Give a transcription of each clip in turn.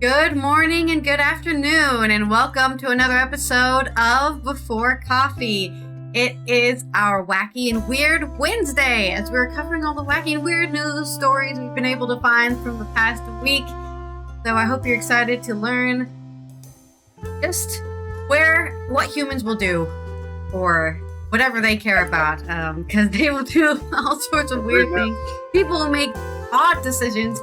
Good morning and good afternoon, and welcome to another episode of Before Coffee. It is our Wacky and Weird Wednesday, as we're covering all the wacky and weird news stories we've been able to find from the past week. So I hope you're excited to learn just what humans will do, or whatever they care about, because they will do all sorts of weird things. People will make odd decisions,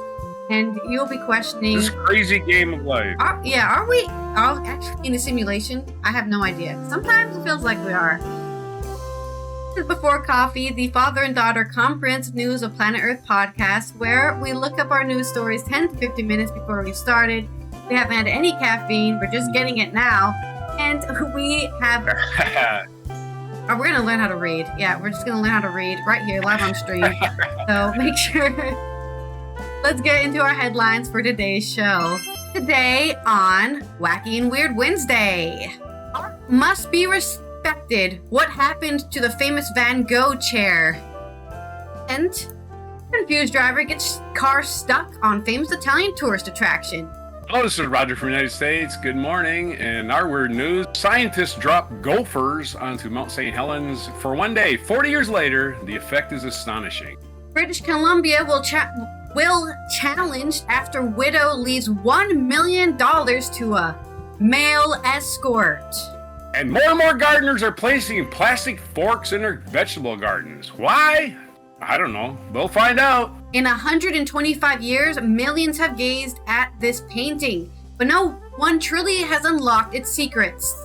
and you'll be questioning this crazy game of life. Are we actually in a simulation? I have no idea. Sometimes it feels like we are. This is Before Coffee, the father and daughter comprehensive news of Planet Earth podcast, where we look up our news stories 10 to 15 minutes before we started. We haven't had any caffeine. We're just getting it now. And we have... we're going to learn how to read. Yeah, we're just going to learn how to read right here, live on stream. So make sure... Let's get into our headlines for today's show. Today on Wacky and Weird Wednesday. Art must be respected. What happened to the famous Van Gogh chair? And confused driver gets car stuck on famous Italian tourist attraction. Hello, this is Roger from the United States. Good morning. And our weird news, scientists drop gophers onto Mount Saint Helens for one day. 40 years later, the effect is astonishing. British Columbia will challenge after widow leaves $1 million to a male escort. And more gardeners are placing plastic forks in their vegetable gardens. Why? I don't know. We'll find out. In 125 years, millions have gazed at this painting, but no one truly has unlocked its secrets.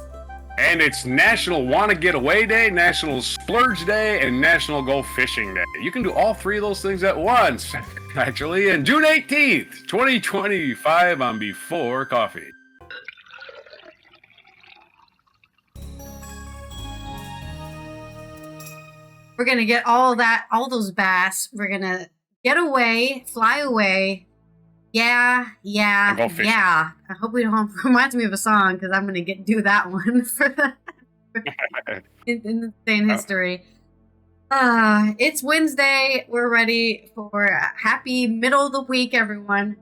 And it's National Wanna Getaway Day, National Splurge Day, and National Go Fishing Day. You can do all three of those things at once, actually. And June 18th, 2025 on Before Coffee. We're going to get all those bass. We're going to get away, fly away. Yeah. I hope we don't. Reminds me of a song, because I'm going to do that one for the in the same history. It's Wednesday. We're ready for a happy middle of the week, everyone.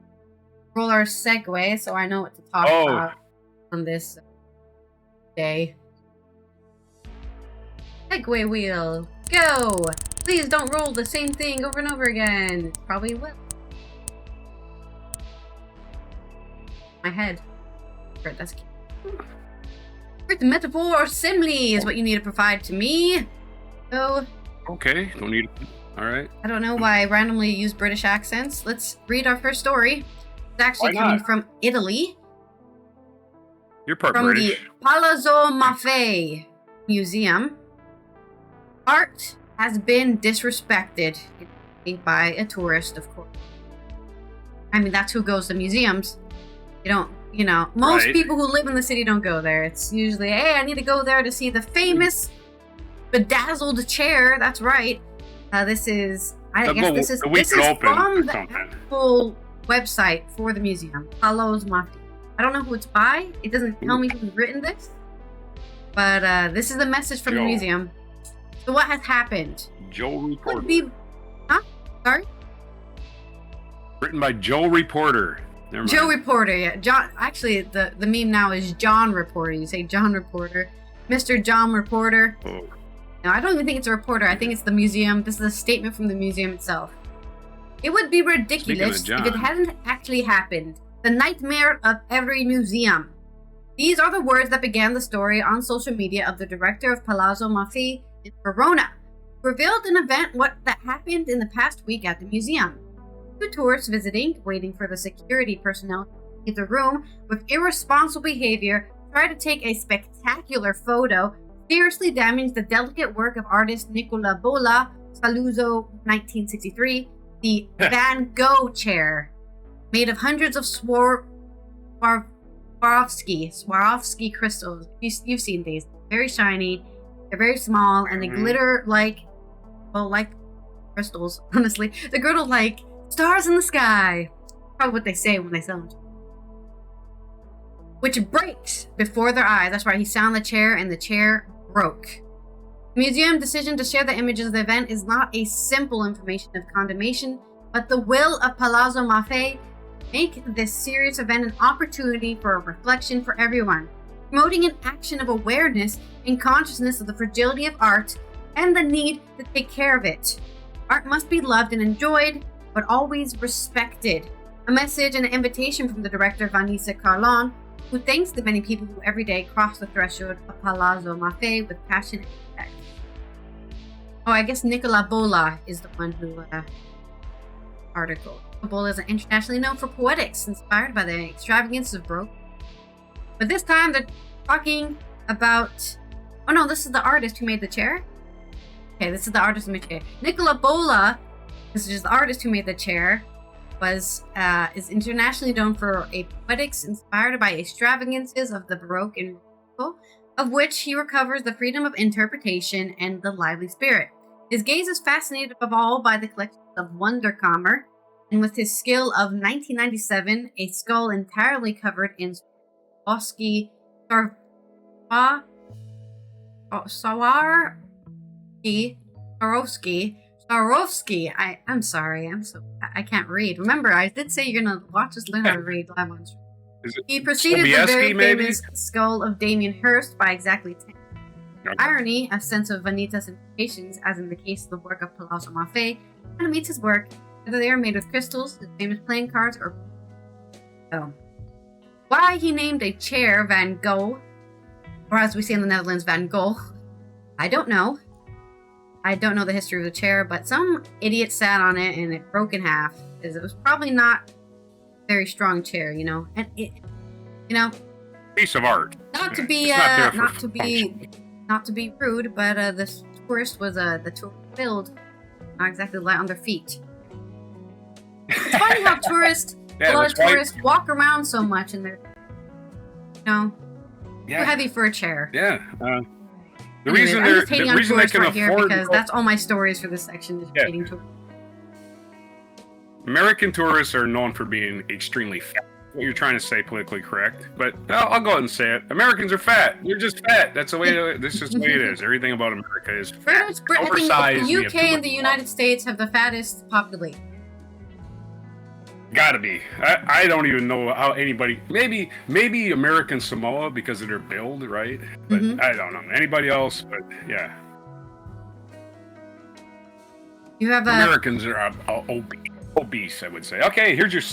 Roll our segue so I know what to talk about on this day. Segue wheel, go! Please don't roll the same thing over and over again. Probably will. My head. That's cute. The metaphor or simile is what you need to provide to me. So. Okay, don't need it. All right. I don't know why I randomly use British accents. Let's read our first story. It's actually coming from Italy. You're part from British. From the Palazzo Maffei Museum. Art has been disrespected by a tourist, of course. I mean, that's who goes to museums. Most people who live in the city don't go there. It's usually, hey, I need to go there to see the famous bedazzled chair. That's right. This is from the actual website for the museum, Palazzo Maffei. I don't know who it's by. It doesn't tell me who's written this, but this is the message from the museum. So what has happened? Joe Reporter. Sorry? Written by Joe Reporter. Joe Reporter, yeah. John. Actually, the meme now is John Reporter. You say John Reporter. Mr. John Reporter. Oh. No, I don't even think it's a reporter. I think it's the museum. This is a statement from the museum itself. It would be ridiculous if it hadn't actually happened. The nightmare of every museum. These are the words that began the story on social media of the director of Palazzo Maffei in Verona, who revealed an event that happened in the past week at the museum. Two tourists visiting, waiting for the security personnel to leave the room with irresponsible behavior, tried to take a spectacular photo, seriously damaged the delicate work of artist Nicola Bola, Saluzzo, 1963, the Van Gogh chair, made of hundreds of Swarovski crystals. You've seen these. Very shiny, they're very small, and they glitter like crystals, honestly. They glitter like stars in the sky. Probably what they say when they sell them. Which breaks before their eyes. That's right, he sat on the chair and the chair broke. The museum decision to share the images of the event is not a simple information of condemnation, but the will of Palazzo Maffei make this serious event an opportunity for a reflection for everyone, promoting an action of awareness and consciousness of the fragility of art and the need to take care of it. Art must be loved and enjoyed, but always respected. A message and an invitation from the director Vanessa Carlon, who thanks the many people who every day cross the threshold of Palazzo Maffei with passion and respect. Oh, I guess Nicola Bola is the one who article. Bola is internationally known for poetics inspired by the extravagance of Baroque. But this time they're talking about... Oh no, this is the artist who made the chair? Okay, this is the artist who made the chair. Nicola Bola, this is just the artist who made the chair, is internationally known for a poetics inspired by extravagances of the Baroque and Rococo, of which he recovers the freedom of interpretation and the lively spirit. His gaze is fascinated above all by the collection of Wunderkammer, and with his skill of 1997, a skull entirely covered in Swarovski, I'm sorry, I can't read. Remember, I did say you're gonna watch us learn how to read live on stream. He preceded the very famous skull of Damien Hirst by exactly 10. Irony, a sense of Vanita's implications, as in the case of the work of Palazzo Maffei, animates his work, whether they are made with crystals, his famous playing cards, or... Oh. Why he named a chair Van Gogh, or as we say in the Netherlands, Van Gogh, I don't know. I don't know the history of the chair, but some idiot sat on it and it broke in half, because it was probably not a very strong chair, you know? And it, you know... Piece of art. Not to be rude, but this tourist was the tour filled, not exactly light on their feet. It's funny how a lot of tourists walk around so much and they're, you know, too heavy for a chair. Yeah. The Anyways, reason I'm just hating on tourists can right here afford because that's all my stories for this section is hating tourists. American tourists are known for being extremely fat. What you're trying to say politically correct, but I'll go ahead and say it. Americans are fat. They're just fat. That's the way. This is the way it is. Everything about America is fat. I think the UK and the United States have the fattest population. Gotta be. I don't even know how anybody. Maybe American Samoa because of their build, right? But I don't know anybody else. But yeah, you have Americans are obese. I would say. Okay, here's your.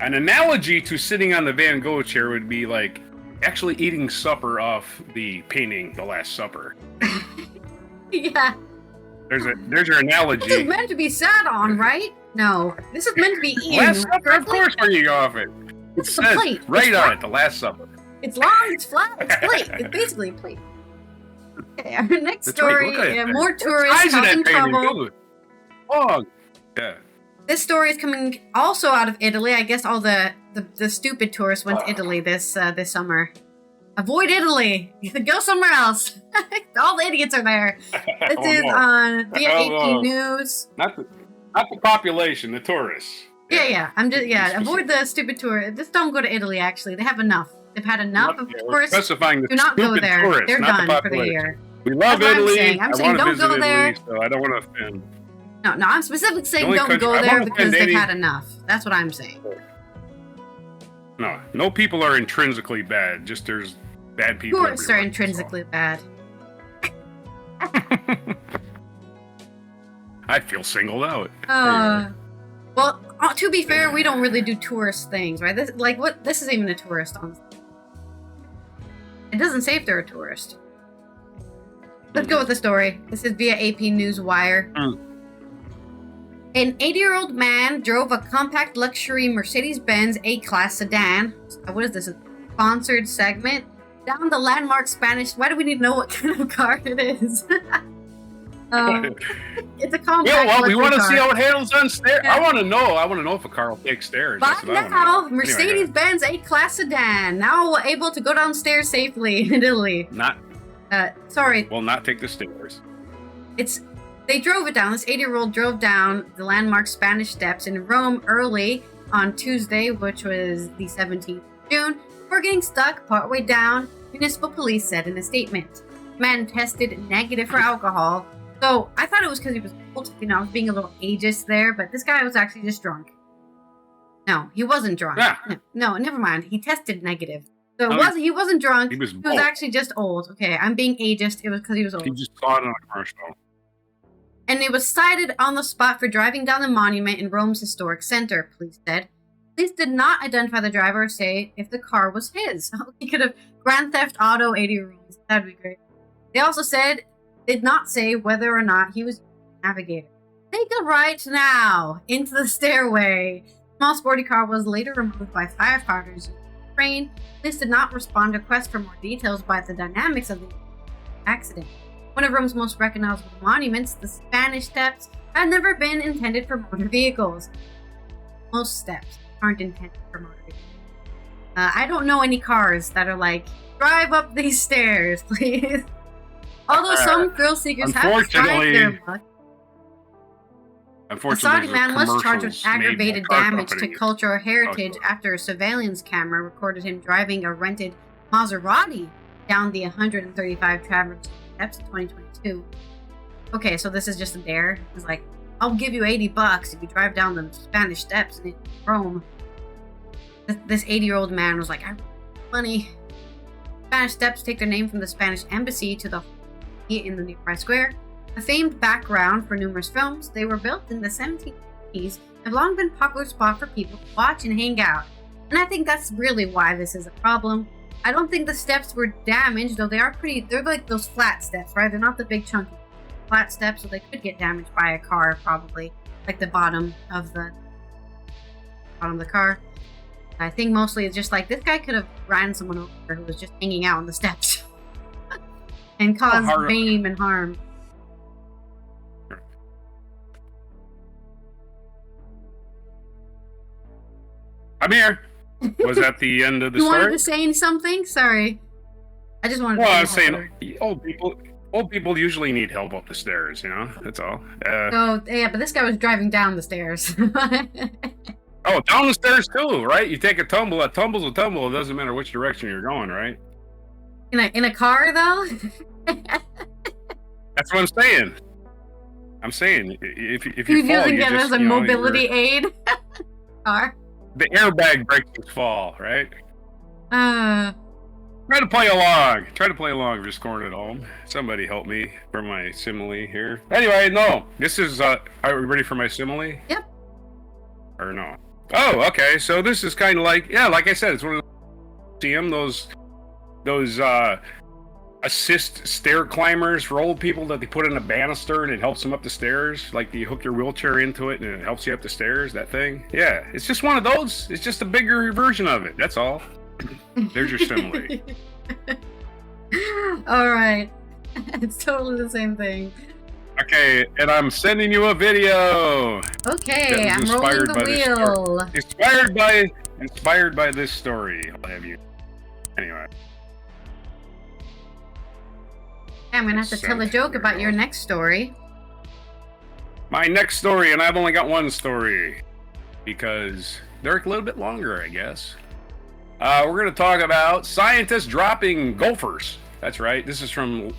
An analogy to sitting on the Van Gogh chair would be like actually eating supper off the painting, The Last Supper. Yeah. There's your analogy. This is meant to be sat on, right? No, this is meant to be eaten. Last Supper, of course, we're eating off it. This is a plate. Right on it, The Last Supper. It's long, it's flat, it's plate. It's basically a plate. Okay, our next story, more tourists causing trouble. Long. Yeah. This story is coming also out of Italy. I guess all the stupid tourists went to Italy this summer. Avoid Italy. Go somewhere else. All the idiots are there. This is on via AP News. Not the population, the tourists. Yeah. Avoid the stupid tourists. Just don't go to Italy. Actually, they have enough. They've had enough of tourists. Do not go there. Tourists, they're done for the year. We love Italy. I'm saying don't go there. Italy, so I don't want to offend. No, I'm specifically saying don't go there because they've had enough. That's what I'm saying. No people are intrinsically bad. Just there's bad people. Tourists are intrinsically bad. I feel singled out. Well, to be fair, we don't really do tourist things, right? This isn't even a tourist. It doesn't say if they're a tourist. Let's go with the story. This is via AP News Wire. An 80-year-old man drove a compact luxury Mercedes-Benz A-Class sedan. What is this? A sponsored segment? Down the landmark Spanish... Why do we need to know what kind of car it is? It's a compact well, we want to car. see how it handles on stairs. Yeah. I want to know if a car will take stairs. But now, Mercedes-Benz A-Class sedan. Now able to go downstairs safely in Italy. Sorry. Will not take the stairs. They drove it down. This 80-year-old drove down the landmark Spanish Steps in Rome early on Tuesday, which was the 17th of June, before getting stuck partway down, municipal police said in a statement. The man tested negative for alcohol, so I thought it was because he was old. I was being a little ageist there, but this guy was actually just drunk. No, he wasn't drunk. Yeah. No, never mind. He tested negative. So he No, wasn't drunk. he was Actually just old. Okay, I'm being ageist. It was because he was old. He just saw it on a commercial. And it was cited on the spot for driving down the monument in Rome's historic center, police said. Police did not identify the driver or say if the car was his. He could have Grand Theft Auto 80 rules. That'd be great. They also did not say whether or not he was a navigator. Take a right now into the stairway. The small sporty car was later removed by firefighters in the train. Police did not respond to requests for more details about the dynamics of the accident. One of Rome's most recognizable monuments, the Spanish Steps, had never been intended for motor vehicles. Most steps aren't intended for motor vehicles. I don't know any cars that are like, drive up these stairs, please. Although some thrill seekers have tried their luck. A Saudi man was charged with aggravated damage to cultural heritage after a surveillance camera recorded him driving a rented Maserati down the 135 Traverse Steps in 2022. Okay, so this is just a dare. It's like, I'll give you $80 if you drive down the Spanish Steps in Rome. This 80-year-old man was like, I want money. Spanish Steps take their name from the Spanish embassy to the in the nearby square. A famed background for numerous films, they were built in the 1780s and have long been a popular spot for people to watch and hang out. And I think that's really why this is a problem. I don't think the steps were damaged, though they're like those flat steps, right? They're not the big chunky flat steps, so they could get damaged by a car, probably. Like the bottom of the car. I think mostly it's just like, this guy could have ran someone over who was just hanging out on the steps. And caused fame and harm. I'm here. Was that the end of the story? You wanted to say something? Sorry. I just wanted to I was saying, old people usually need help up the stairs, you know? That's all. So, yeah, but this guy was driving down the stairs. Oh, down the stairs too, right? You take a tumble, a tumble's a tumble. It doesn't matter which direction you're going, right? In a car, though? That's what I'm saying. I'm saying, if you He's fall, using it as a mobility aid. Car. The airbag breaks his fall, right? Try to play along if you're scoring at home. Somebody help me for my simile here. Anyway, no. This is, are we ready for my simile? Yep. Or no? Oh, okay. So this is kind of like, yeah, like I said, it's one of those assist stair climbers for old people that they put in a banister and it helps them up the stairs. Like you hook your wheelchair into it and it helps you up the stairs, that thing. Yeah, it's just one of those. It's just a bigger version of it. That's all. There's your simile. All right. It's totally the same thing. Okay, and I'm sending you a video. Okay, I'm rolling the wheel. Inspired by this story. I'll have you. Anyway. I'm going to have to tell a joke about your next story. My next story, and I've only got one story, because they're a little bit longer, I guess. We're going to talk about scientists dropping gophers. That's right. This is from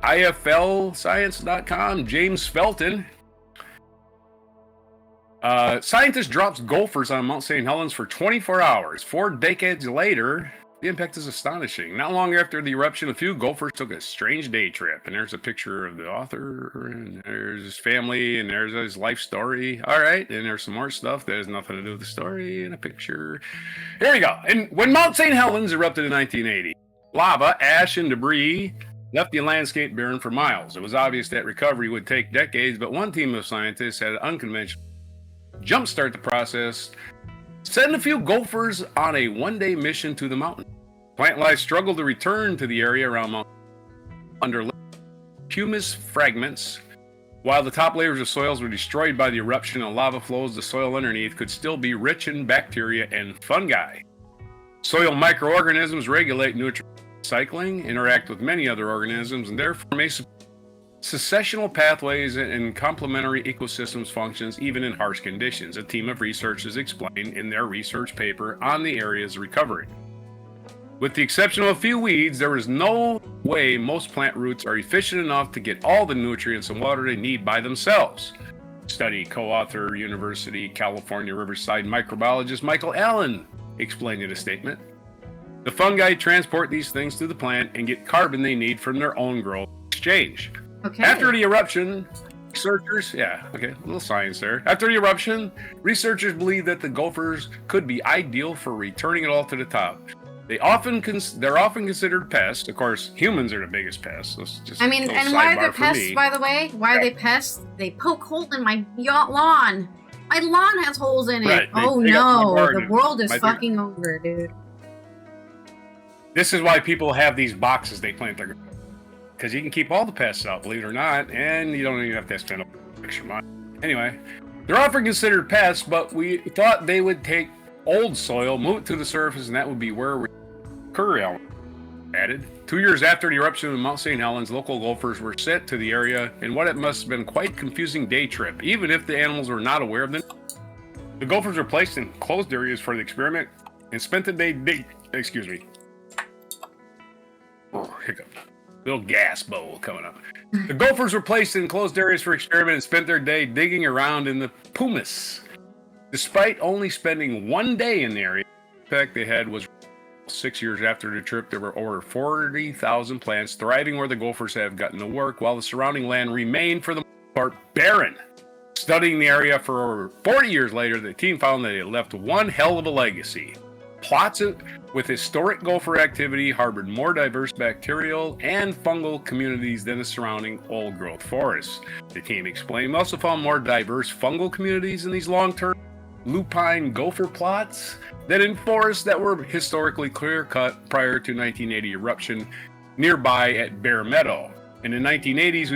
IFLscience.com, James Felton. Scientist drops gophers on Mount Saint Helens for 24 hours. 4 decades later, the impact is astonishing. Not long after the eruption, a few gophers took a strange day trip. And there's a picture of the author, and there's his family, and there's his life story. All right, and there's some more stuff that has nothing to do with the story, and a picture. Here we go. And when Mount Saint Helens erupted in 1980, lava, ash, and debris left the landscape barren for miles. It was obvious that recovery would take decades, but one team of scientists had an unconventional jumpstart the process, send a few gophers on a one-day mission to the mountain. Plant life struggled to return to the area around Mount under humus fragments. While the top layers of soils were destroyed by the eruption and lava flows, the soil underneath could still be rich in bacteria and fungi. Soil microorganisms regulate nutrient cycling, interact with many other organisms, and therefore may successional pathways and complementary ecosystems functions even in harsh conditions, a team of researchers explained in their research paper on the area's recovery. With the exception of a few weeds, there is no way most plant roots are efficient enough to get all the nutrients and water they need by themselves. study co-author, University California Riverside microbiologist Michael Allen explained in a statement. The fungi transport these things to the plant and get carbon they need from their own growth exchange. Okay. After the eruption, researchers, a little science there. After the eruption, researchers believe that the gophers could be ideal for returning it all to the top. They're often considered pests. Of course, humans are the biggest pests. And why are they pests, by the way? Why are they pests? They poke holes in my lawn. My lawn has holes in it. Right. Oh no, the world is fucking over, dude. This is why people have these boxes they plant their, because you can keep all the pests out, believe it or not, and you don't even have to spend extra money. Anyway, they're often considered pests, but we thought they would take old soil, move it to the surface, and that would be where we added. 2 years after the eruption of Mount Saint Helens, local gophers were sent to the area in what it must have been quite confusing day trip, even if the animals were not aware of them. The gophers were placed in closed areas for the experiment and spent the day hiccup. Little gas bowl coming up. The gophers were placed in closed areas for experiment and spent their day digging around in the pumice. Despite only spending 1 day in the area, the impact they had was 6 years after the trip. There were over 40,000 plants thriving where the gophers have gotten to work, while the surrounding land remained for the most part barren. Studying the area for over 40 years later, the team found that it left one hell of a legacy. Plots with historic gopher activity harbored more diverse bacterial and fungal communities than the surrounding old-growth forests. The team explained we also found more diverse fungal communities in these long-term lupine gopher plots than in forests that were historically clear-cut prior to 1980 eruption nearby at Bear Meadow. In the 1980s,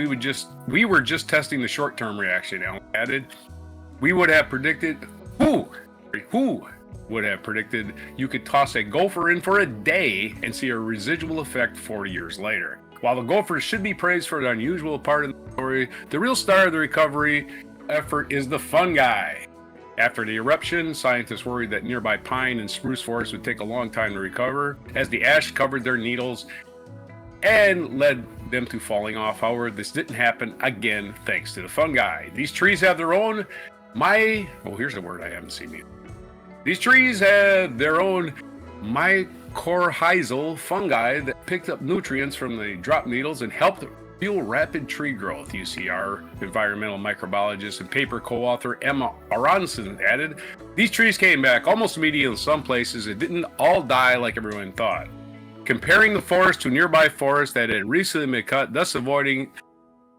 we were just testing the short-term reaction. Allen added, who would have predicted you could toss a gopher in for a day and see a residual effect 40 years later? While the gophers should be praised for the unusual part of the story, the real star of the recovery effort is the fungi. After the eruption, scientists worried that nearby pine and spruce forests would take a long time to recover, as the ash covered their needles and led them to falling off. However, this didn't happen again thanks to the fungi. These trees have their own here's a word I haven't seen yet. These trees have their own mycorrhizal fungi that picked up nutrients from the drop needles and helped fuel rapid tree growth. UCR environmental microbiologist and paper co-author Emma Aronson added, these trees came back almost immediately in some places. It didn't all die like everyone thought. Comparing the forest to nearby forests that had recently been cut, thus avoiding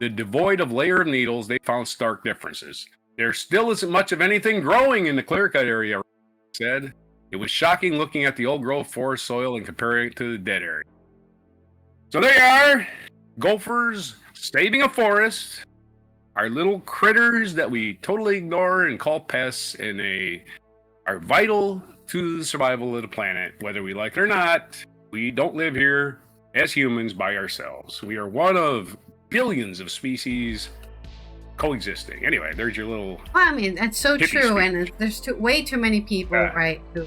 the devoid of layer of needles, they found stark differences. There still isn't much of anything growing in the clear-cut area, said. It was shocking looking at the old growth forest soil and comparing it to the dead area. So there you are, gophers saving a forest, our little critters that we totally ignore and call pests, and are vital to the survival of the planet, whether we like it or not. We don't live here as humans by ourselves. We are one of billions of species coexisting. Anyway, there's your little. Well, I mean, that's so true, and there's way too many people, right, who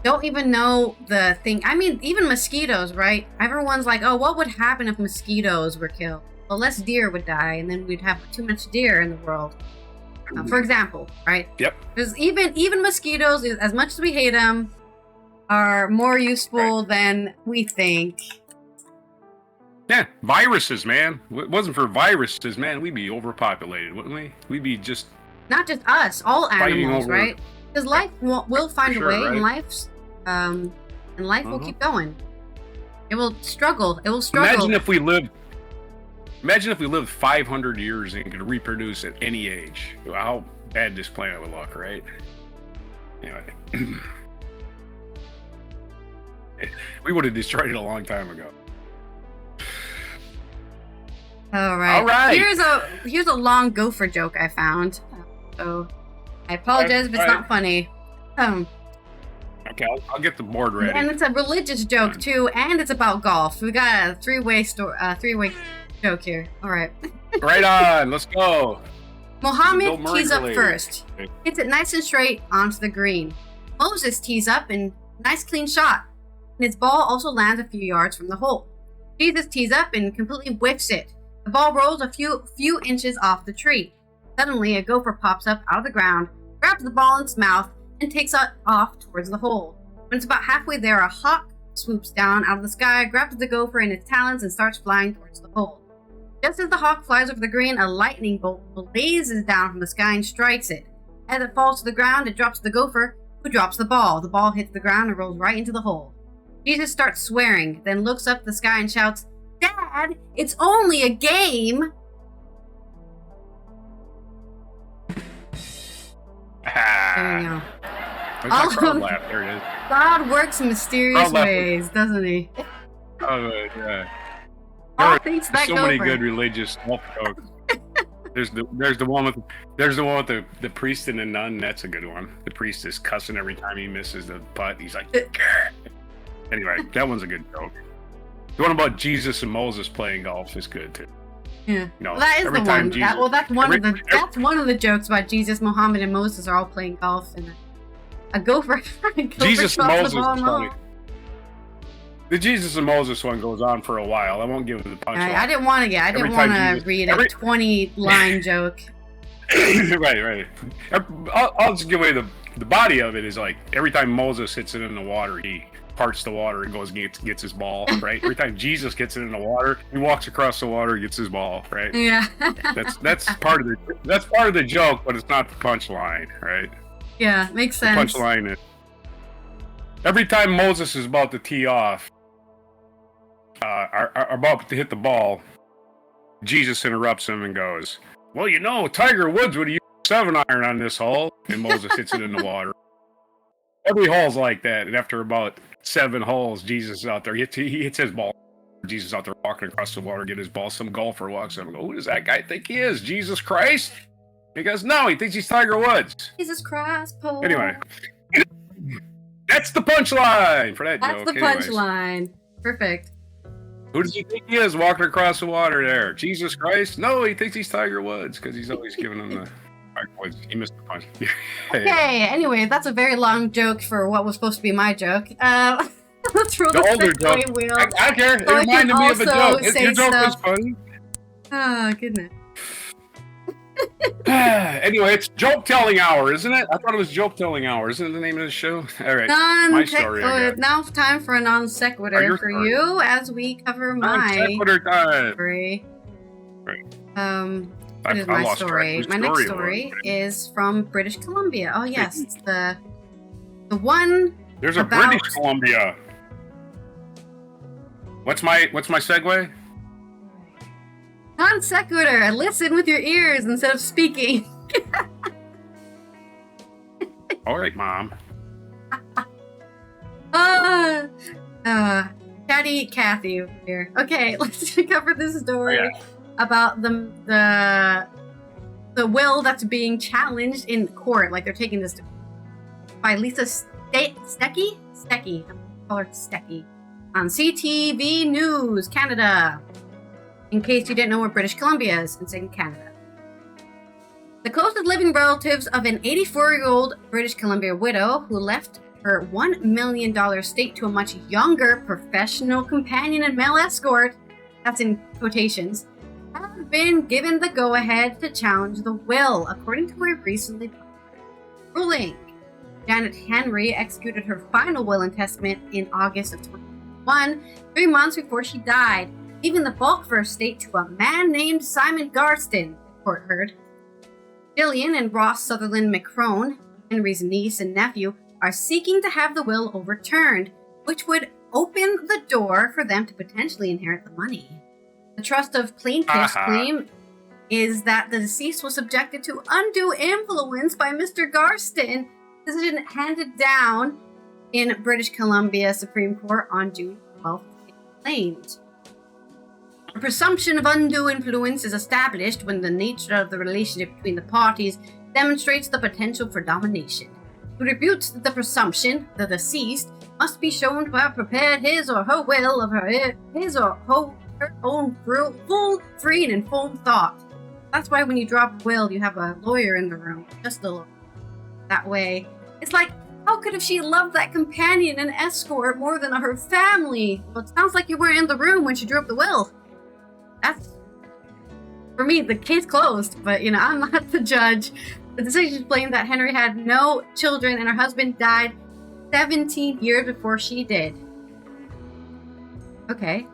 don't even know the thing. I mean, even mosquitoes, right? Everyone's like, oh, what would happen if mosquitoes were killed? Well, less deer would die, and then we'd have too much deer in the world. For example, right? Yep. Because even mosquitoes, as much as we hate them, are more useful than we think. Yeah, viruses, man. If it wasn't for viruses, man, we'd be overpopulated, wouldn't we? We'd be just... Not just us, all animals, right? Because life will find a way, right? and life will keep going. It will struggle. It will struggle. Imagine if we lived 500 years and could reproduce at any age. How bad this planet would look, right? Anyway. We would have destroyed it a long time ago. All right. Here's a long gopher joke I found. So I apologize if it's not funny. Okay, I'll get the board ready. And it's a religious joke too, and it's about golf. We got a three-way joke here. All right. Right on. Let's go. Muhammad tees up first. Hits it nice and straight onto the green. Moses tees up and nice clean shot. And his ball also lands a few yards from the hole. Jesus tees up and completely whiffs it. The ball rolls a few inches off the tree. Suddenly, a gopher pops up out of the ground, grabs the ball in its mouth, and takes it off towards the hole. When it's about halfway there, a hawk swoops down out of the sky, grabs the gopher in its talons, and starts flying towards the hole. Just as the hawk flies over the green, a lightning bolt blazes down from the sky and strikes it. As it falls to the ground, it drops the gopher, who drops the ball. The ball hits the ground and rolls right into the hole. Jesus starts swearing, then looks up at the sky and shouts, "Dad, it's only a game!" There you go. There it is. God works in mysterious ways, doesn't he? Oh, yeah. All thanks to that so gopher. Many good religious jokes. There's the one with the priest and the nun. That's a good one. The priest is cussing every time he misses the putt. He's like, "Grr." Anyway, that one's a good joke. The one about Jesus and Moses playing golf is good too. Yeah, No, well, that is the one. Jesus, That's one of the jokes about Jesus, Muhammad, and Moses are all playing golf, and a gopher. Jesus and Moses is funny. funny. The Jesus and Moses one goes on for a while. I won't give it the punchline. I didn't want to read a 20-line joke. Right. I'll just give away the body of it. Is like every time Moses hits it in the water, he parts the water and goes and gets his ball. Right. Every time Jesus gets it in the water, he walks across the water and gets his ball. Right. Yeah. that's part of the joke, but it's not the punchline. Right. Yeah, makes sense. The punchline is every time Moses is about to tee off, are about to hit the ball, Jesus interrupts him and goes, "Well, Tiger Woods would have used a 7-iron on this hole," and Moses hits it in the water. Every hole's like that, and after about 7 holes, Jesus is out there. He hits his ball. Jesus is out there walking across the water, get his ball. Some golfer walks up and goes, "Who does that guy think he is? Jesus Christ?" He goes, "No, he thinks he's Tiger Woods." Jesus Christ, Paul. Anyway, that's the punchline for that joke. That's the punchline. Perfect. Who does he think he is walking across the water there? Jesus Christ? No, he thinks he's Tiger Woods because he's always giving him the Tiger Woods. He missed the punch. Okay, anyway, that's a very long joke for what was supposed to be my joke. Let's roll the older segue joke. wheel. I don't care. It So I reminded can me of a also joke. say Your joke was stuff. funny. Oh, goodness. Anyway, it's joke telling hour, isn't it? I thought it was joke telling hour. Isn't it the name of the show? All right. My story. Now it's time for a non sequitur for you as we cover my sequitur time. story. Right. What is my story? My next story is from British Columbia. Oh yes, it's the one. There's a about... British Columbia. What's my segue? Non sequitur. Listen with your ears instead of speaking. All right, Mom. Chatty Cathy over here. Okay, let's cover this story about the will that's being challenged in court. Like they're taking this by Lisa Stecky. Call her Stecky on CTV News Canada. In case you didn't know where British Columbia is, it's in Canada. The closest living relatives of an 84-year-old British Columbia widow who left her $1 million estate to a much younger professional companion and male escort, that's in quotations, have been given the go-ahead to challenge the will, according to a recently published ruling. Janet Henry executed her final will and testament in August of 2021, 3 months before she died, leaving the bulk of her estate to a man named Simon Garston, the court heard. Gillian and Ross Sutherland McCrone, Henry's niece and nephew, are seeking to have the will overturned, which would open the door for them to potentially inherit the money. The trust of plaintiff's claim is that the deceased was subjected to undue influence by Mr. Garston, decision handed down in British Columbia Supreme Court on June 12th, claimed. A presumption of undue influence is established when the nature of the relationship between the parties demonstrates the potential for domination. Who refutes the presumption, the deceased must be shown to have prepared his or her will of his or her own full, free, and informed thought. That's why when you drop a will, you have a lawyer in the room, just a lawyer. That way, it's like, how could have she loved that companion and escort more than her family? Well, it sounds like you weren't in the room when she drew up the will. For me, the case closed, but, I'm not the judge. The decision explained that Henry had no children and her husband died 17 years before she did. Okay.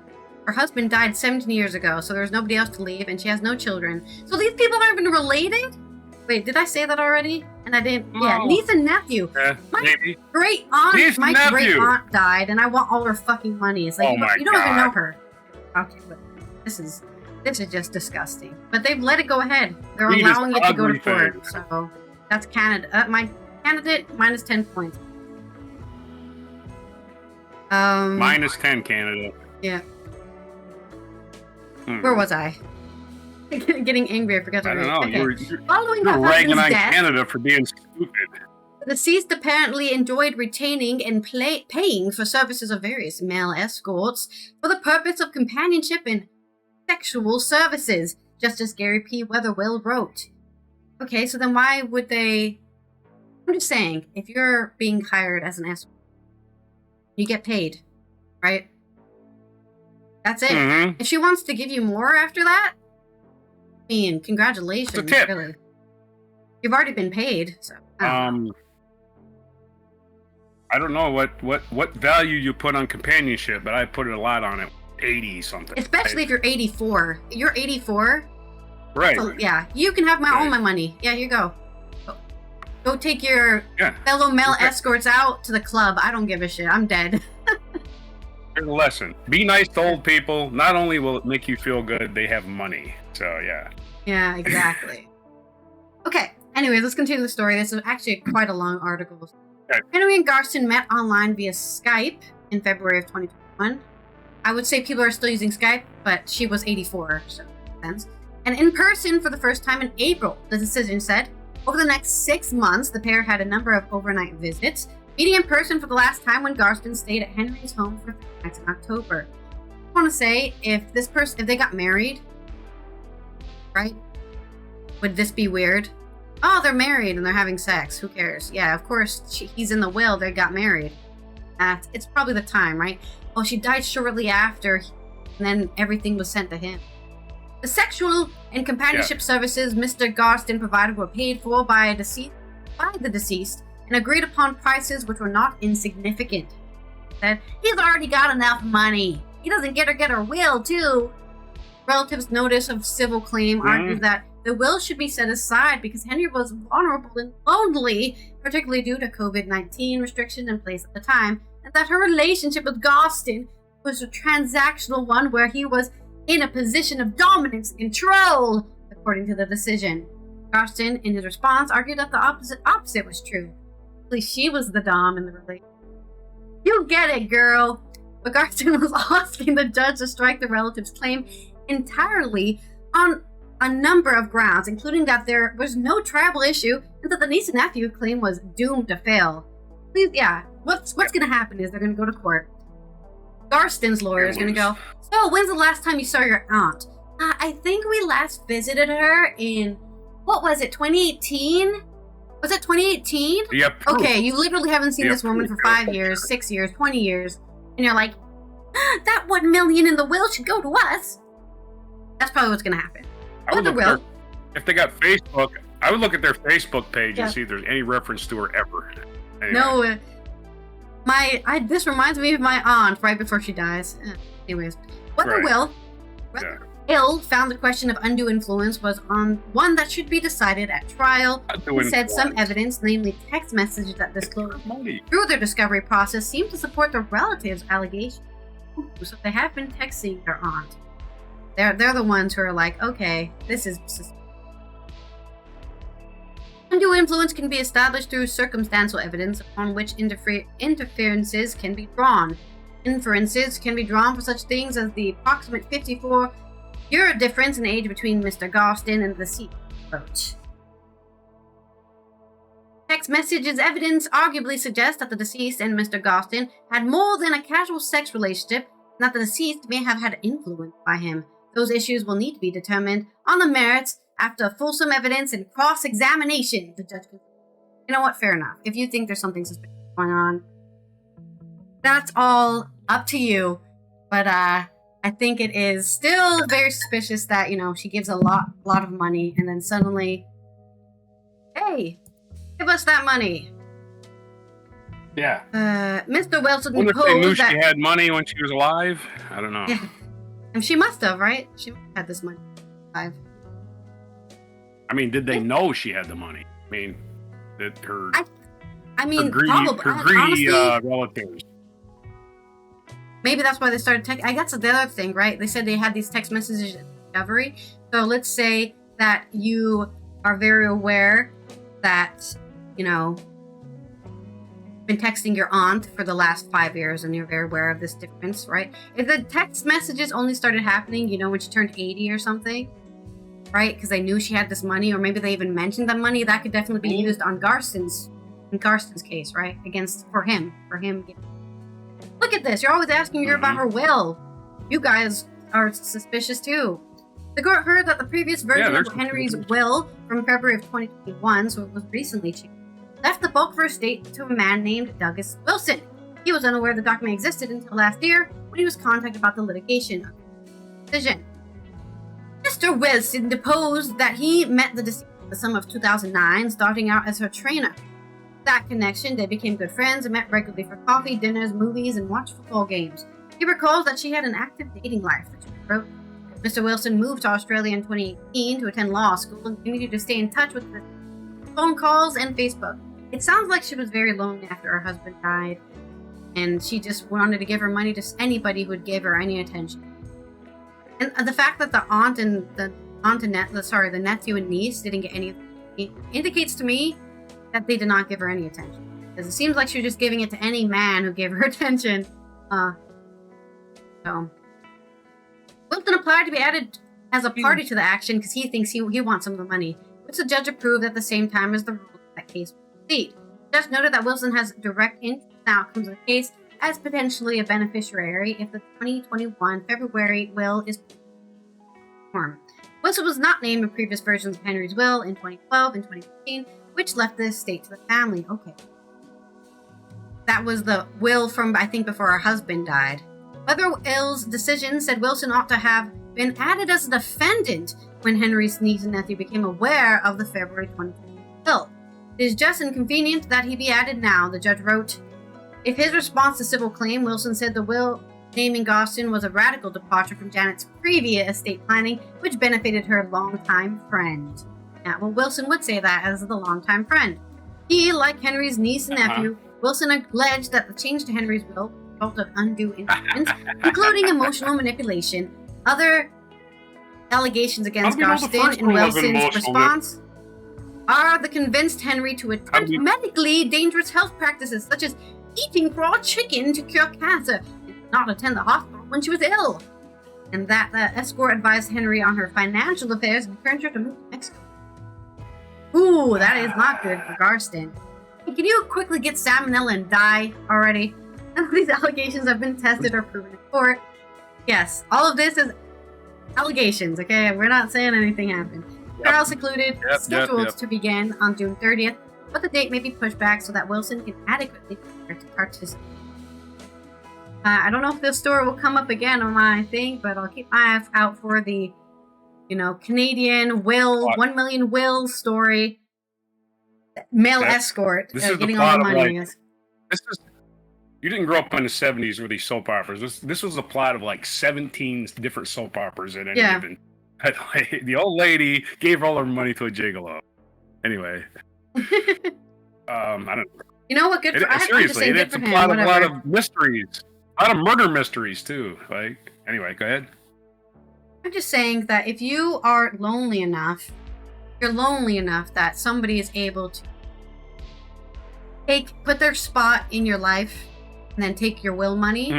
Her husband died 17 years ago, so there's nobody else to leave, and she has no children. So these people aren't even related? Wait, did I say that already? And I didn't. No. Yeah, niece and nephew. Maybe. Great aunt. Niece and My great nephew. aunt died, and I want all her fucking money. It's like you don't even know her. Okay, but this is just disgusting. But they've let it go ahead. They're allowing it to go to court. So that's Canada. My candidate minus 10 points. Minus 10 Canada. Yeah. Where was I? Getting angry. I forgot to I don't read. know. Okay. You're Following her ragging husband's on death, Canada for being stupid. the deceased apparently enjoyed retaining and paying for services of various male escorts for the purpose of companionship and sexual services, just as Gary P. Weatherwill wrote. Okay, so then why would they... I'm just saying, if you're being hired as an escort, you get paid, right? That's it. Mm-hmm. If she wants to give you more after that, I mean, congratulations. It's a tip. Really. You've already been paid, so... I don't know what value you put on companionship, but I put a lot on it. 80 something. Especially if you're 84. You're 84. Right. So, yeah, you can have all my money. Yeah, here you go. Go take your fellow male escorts out to the club. I don't give a shit. I'm dead. Here's a lesson. Be nice to old people. Not only will it make you feel good, they have money. So, yeah. Yeah, exactly. Okay. Anyways, let's continue the story. This is actually quite a long article. Okay. Henry and Garston met online via Skype in February of 2021. I would say people are still using Skype, but she was 84, so makes sense. And in person for the first time in April, the decision said. Over the next 6 months, the pair had a number of overnight visits, meeting in person for the last time when Garston stayed at Henry's home for 3 nights in October. I want to say, if they got married, right? Would this be weird? Oh, they're married and they're having sex. Who cares? Yeah, of course, he's in the will. They got married. It's probably the time, right? Oh, she died shortly after, and then everything was sent to him. The sexual and companionship services Mr. Garston provided were paid for by the deceased and agreed upon prices which were not insignificant. Said he's already got enough money. He doesn't get her will too. Relatives' notice of civil claim argued that the will should be set aside because Henry was vulnerable and lonely, particularly due to COVID-19 restrictions in place at the time, and that her relationship with Garston was a transactional one where he was in a position of dominance and control, according to the decision. Garston, in his response, argued that the opposite was true. At least she was the dom in the relationship. You get it, girl. But Garston was asking the judge to strike the relative's claim entirely on a number of grounds, including that there was no tribal issue and that the niece and nephew claim was doomed to fail. Please, yeah. What's going to happen is they're going to go to court. Garston's lawyer is going to go, so when's the last time you saw your aunt? I think we last visited her in, what was it, 2018? Was it 2018? Yep. Okay, you literally haven't seen this woman for 5 years, 6 years, 20 years, and you're like, that 1 million in the will should go to us. That's probably what's going to happen. If they got Facebook, I would look at their Facebook page and see if there's any reference to her ever. Anyway. No, this reminds me of my aunt right before she dies. Anyways, Hill found the question of undue influence was on one that should be decided at trial. He said some evidence, namely text messages that disclosed through their discovery process, seemed to support the relatives' allegation. So they have been texting their aunt. They're the ones who are like, okay, this is... Undue influence can be established through circumstantial evidence upon which inferences can be drawn. Inferences can be drawn for such things as the approximate 54-year difference in age between Mr. Garston and the deceased. Text messages evidence arguably suggests that the deceased and Mr. Garston had more than a casual sex relationship and that the deceased may have had influence by him. Those issues will need to be determined on the merits after fulsome evidence and cross-examination. The judge. You know what? Fair enough. If you think there's something suspicious going on, that's all up to you. But I think it is still very suspicious that, she gives a lot of money and then suddenly, hey, give us that money. Yeah. Mr. Wilson Wonder if they knew that she had money when she was alive. I don't know. Yeah. And she must have, right? She had this money alive. I mean, did they know she had the money? I mean, that her. Probably. Her greedy honestly, relatives. Maybe that's why they started text. I guess the other thing, right? They said they had these text messages at discovery. So let's say that you are very aware that, been texting your aunt for the last 5 years and you're very aware of this difference, right? If the text messages only started happening, when she turned 80 or something, right? Because they knew she had this money, or maybe they even mentioned the money, that could definitely be used on Garston's case, right? For him. Look at this. You're always asking her about her will. You guys are suspicious too. The court heard that the previous version of Henry's will from February of 2021, so it was recently changed, left the bulk of her estate to a man named Douglas Wilson. He was unaware the document existed until last year when he was contacted about the litigation of the decision. Mr. Wilson deposed that he met the deceased at the summer of 2009, starting out as her trainer. That connection, they became good friends and met regularly for coffee, dinners, movies, and watched football games. He recalls that she had an active dating life, which he wrote. Mr. Wilson moved to Australia in 2018 to attend law school and continued to stay in touch with the phone calls and Facebook. It sounds like she was very lonely after her husband died, and she just wanted to give her money to anybody who would give her any attention. And the fact that the nephew and niece didn't get any indicates to me that they did not give her any attention. Because it seems like she was just giving it to any man who gave her attention. So Wilson applied to be added as a party to the action because he thinks he wants some of the money, which the judge approved at the same time as the ruling that case would proceed. The judge noted that Wilson has direct interest in the outcomes of the case as potentially a beneficiary if the 2021 February will is performed. Wilson was not named in previous versions of Henry's will in 2012 and 2015, which left the estate to the family. Okay. That was the will from, I think, before her husband died. Wetherell's decision said Wilson ought to have been added as a defendant when Henry's niece and nephew became aware of the February 2020 will. It is just inconvenient that he be added now, the judge wrote. If his response to civil claim, Wilson said the will naming Gostin was a radical departure from Janet's previous estate planning, which benefited her longtime friend. Yeah, well, Wilson would say that as the longtime friend. He, like Henry's niece and nephew, Wilson alleged that the change to Henry's will was a result of undue influence, including emotional manipulation. Other allegations against Gostin and Wilson's response are the convinced Henry to attempt medically dangerous health practices, such as eating raw chicken to cure cancer, and not attend the hospital when she was ill. And that the Escort advised Henry on her financial affairs and encouraged her to move to Mexico. Ooh, that is not good for Garston. Hey, can you quickly get salmonella and die already? None of these allegations have been tested or proven in court. Yes, all of this is allegations, okay? We're not saying anything happened. Trial secluded, scheduled to begin on June 30th, but the date may be pushed back so that Wilson can adequately prepare to participate. I don't know if this story will come up again on my thing, but I'll keep my eyes out for the Canadian will, 1 million will story. Male escort getting all the money. You didn't grow up in the 70s with these soap operas. This was a plot of like 17 different soap operas in any given. The old lady gave all her money to a gigolo. Anyway. I don't know. You know what? Good for seriously, it's a plot of a lot of mysteries. A lot of murder mysteries too. Anyway, go ahead. I'm just saying that if you are lonely enough, you're lonely enough that somebody is able to put their spot in your life and then take your will money.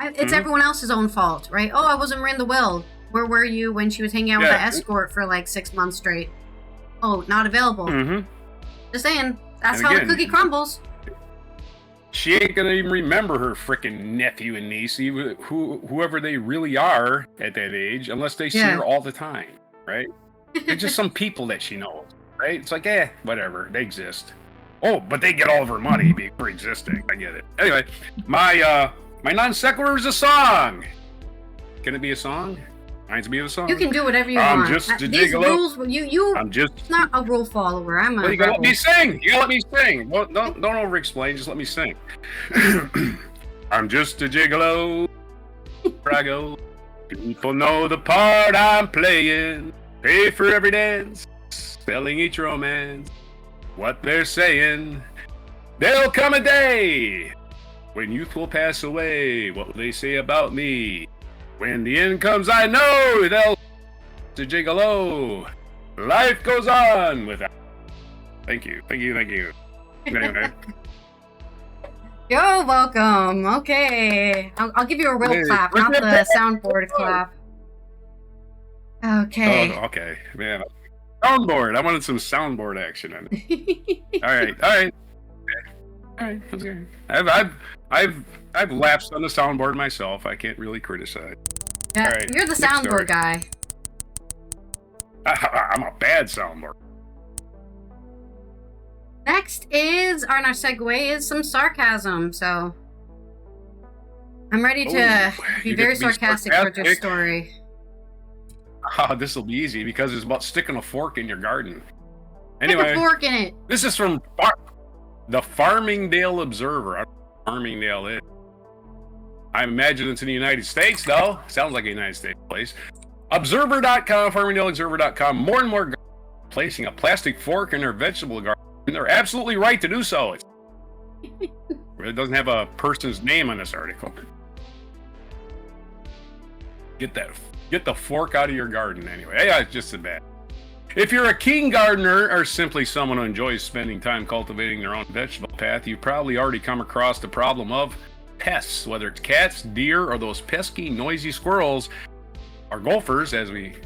It's everyone else's own fault, right? Oh, I wasn't in the will. Where were you when she was hanging out with the Escort for like 6 months straight? Oh, not available. Just saying, that's how the cookie crumbles. She ain't gonna even remember her freaking nephew and niece, whoever they really are at that age, unless they see her all the time, right? They're just some people that she knows, right? It's like, whatever, they exist. Oh, but they get all of her money for existing. I get it. Anyway, my non sequitur is a song. Can it be a song? Reminds me of a song. You can do whatever you want. Just a These gigolo. rules, I'm just not a rule follower. I'm a well, you gotta let rebel. me sing. You gotta let me sing. Well, don't over-explain. Just let me sing. I'm just a gigolo. Where I go, people know the part I'm playing. Pay for every dance, selling each romance. What they're saying, there'll come a day when youth will pass away. What will they say about me? When the end comes, I know they'll to gigolo. Life goes on without. Thank you. Anyway. You're welcome. Okay. I'll give you a real clap, not the soundboard clap. Okay. Oh, okay. Man. Soundboard. I wanted some soundboard action on it. All right. Okay. I've lapsed on the soundboard myself. I can't really criticize. Yeah, all right, you're the soundboard guy. I'm a bad soundboard. Next is our segue is some sarcasm. So I'm ready to be very sarcastic towards your story. Oh, this will be easy because it's about sticking a fork in your garden. Anyway, stick a fork in it. This is from the Farmingdale Observer. I don't know what Farmingdale is. I imagine it's in the United States, though. Sounds like a United States place. Observer.com, FarmingdaleObserver.com. More and more placing a plastic fork in their vegetable garden. And they're absolutely right to do so. It doesn't have a person's name on this article. Get the fork out of your garden anyway. Yeah, it's just a bad. If you're a keen gardener or simply someone who enjoys spending time cultivating their own vegetable path, you've probably already come across the problem of pests, whether it's cats, deer, or those pesky, noisy squirrels, or gophers, as again,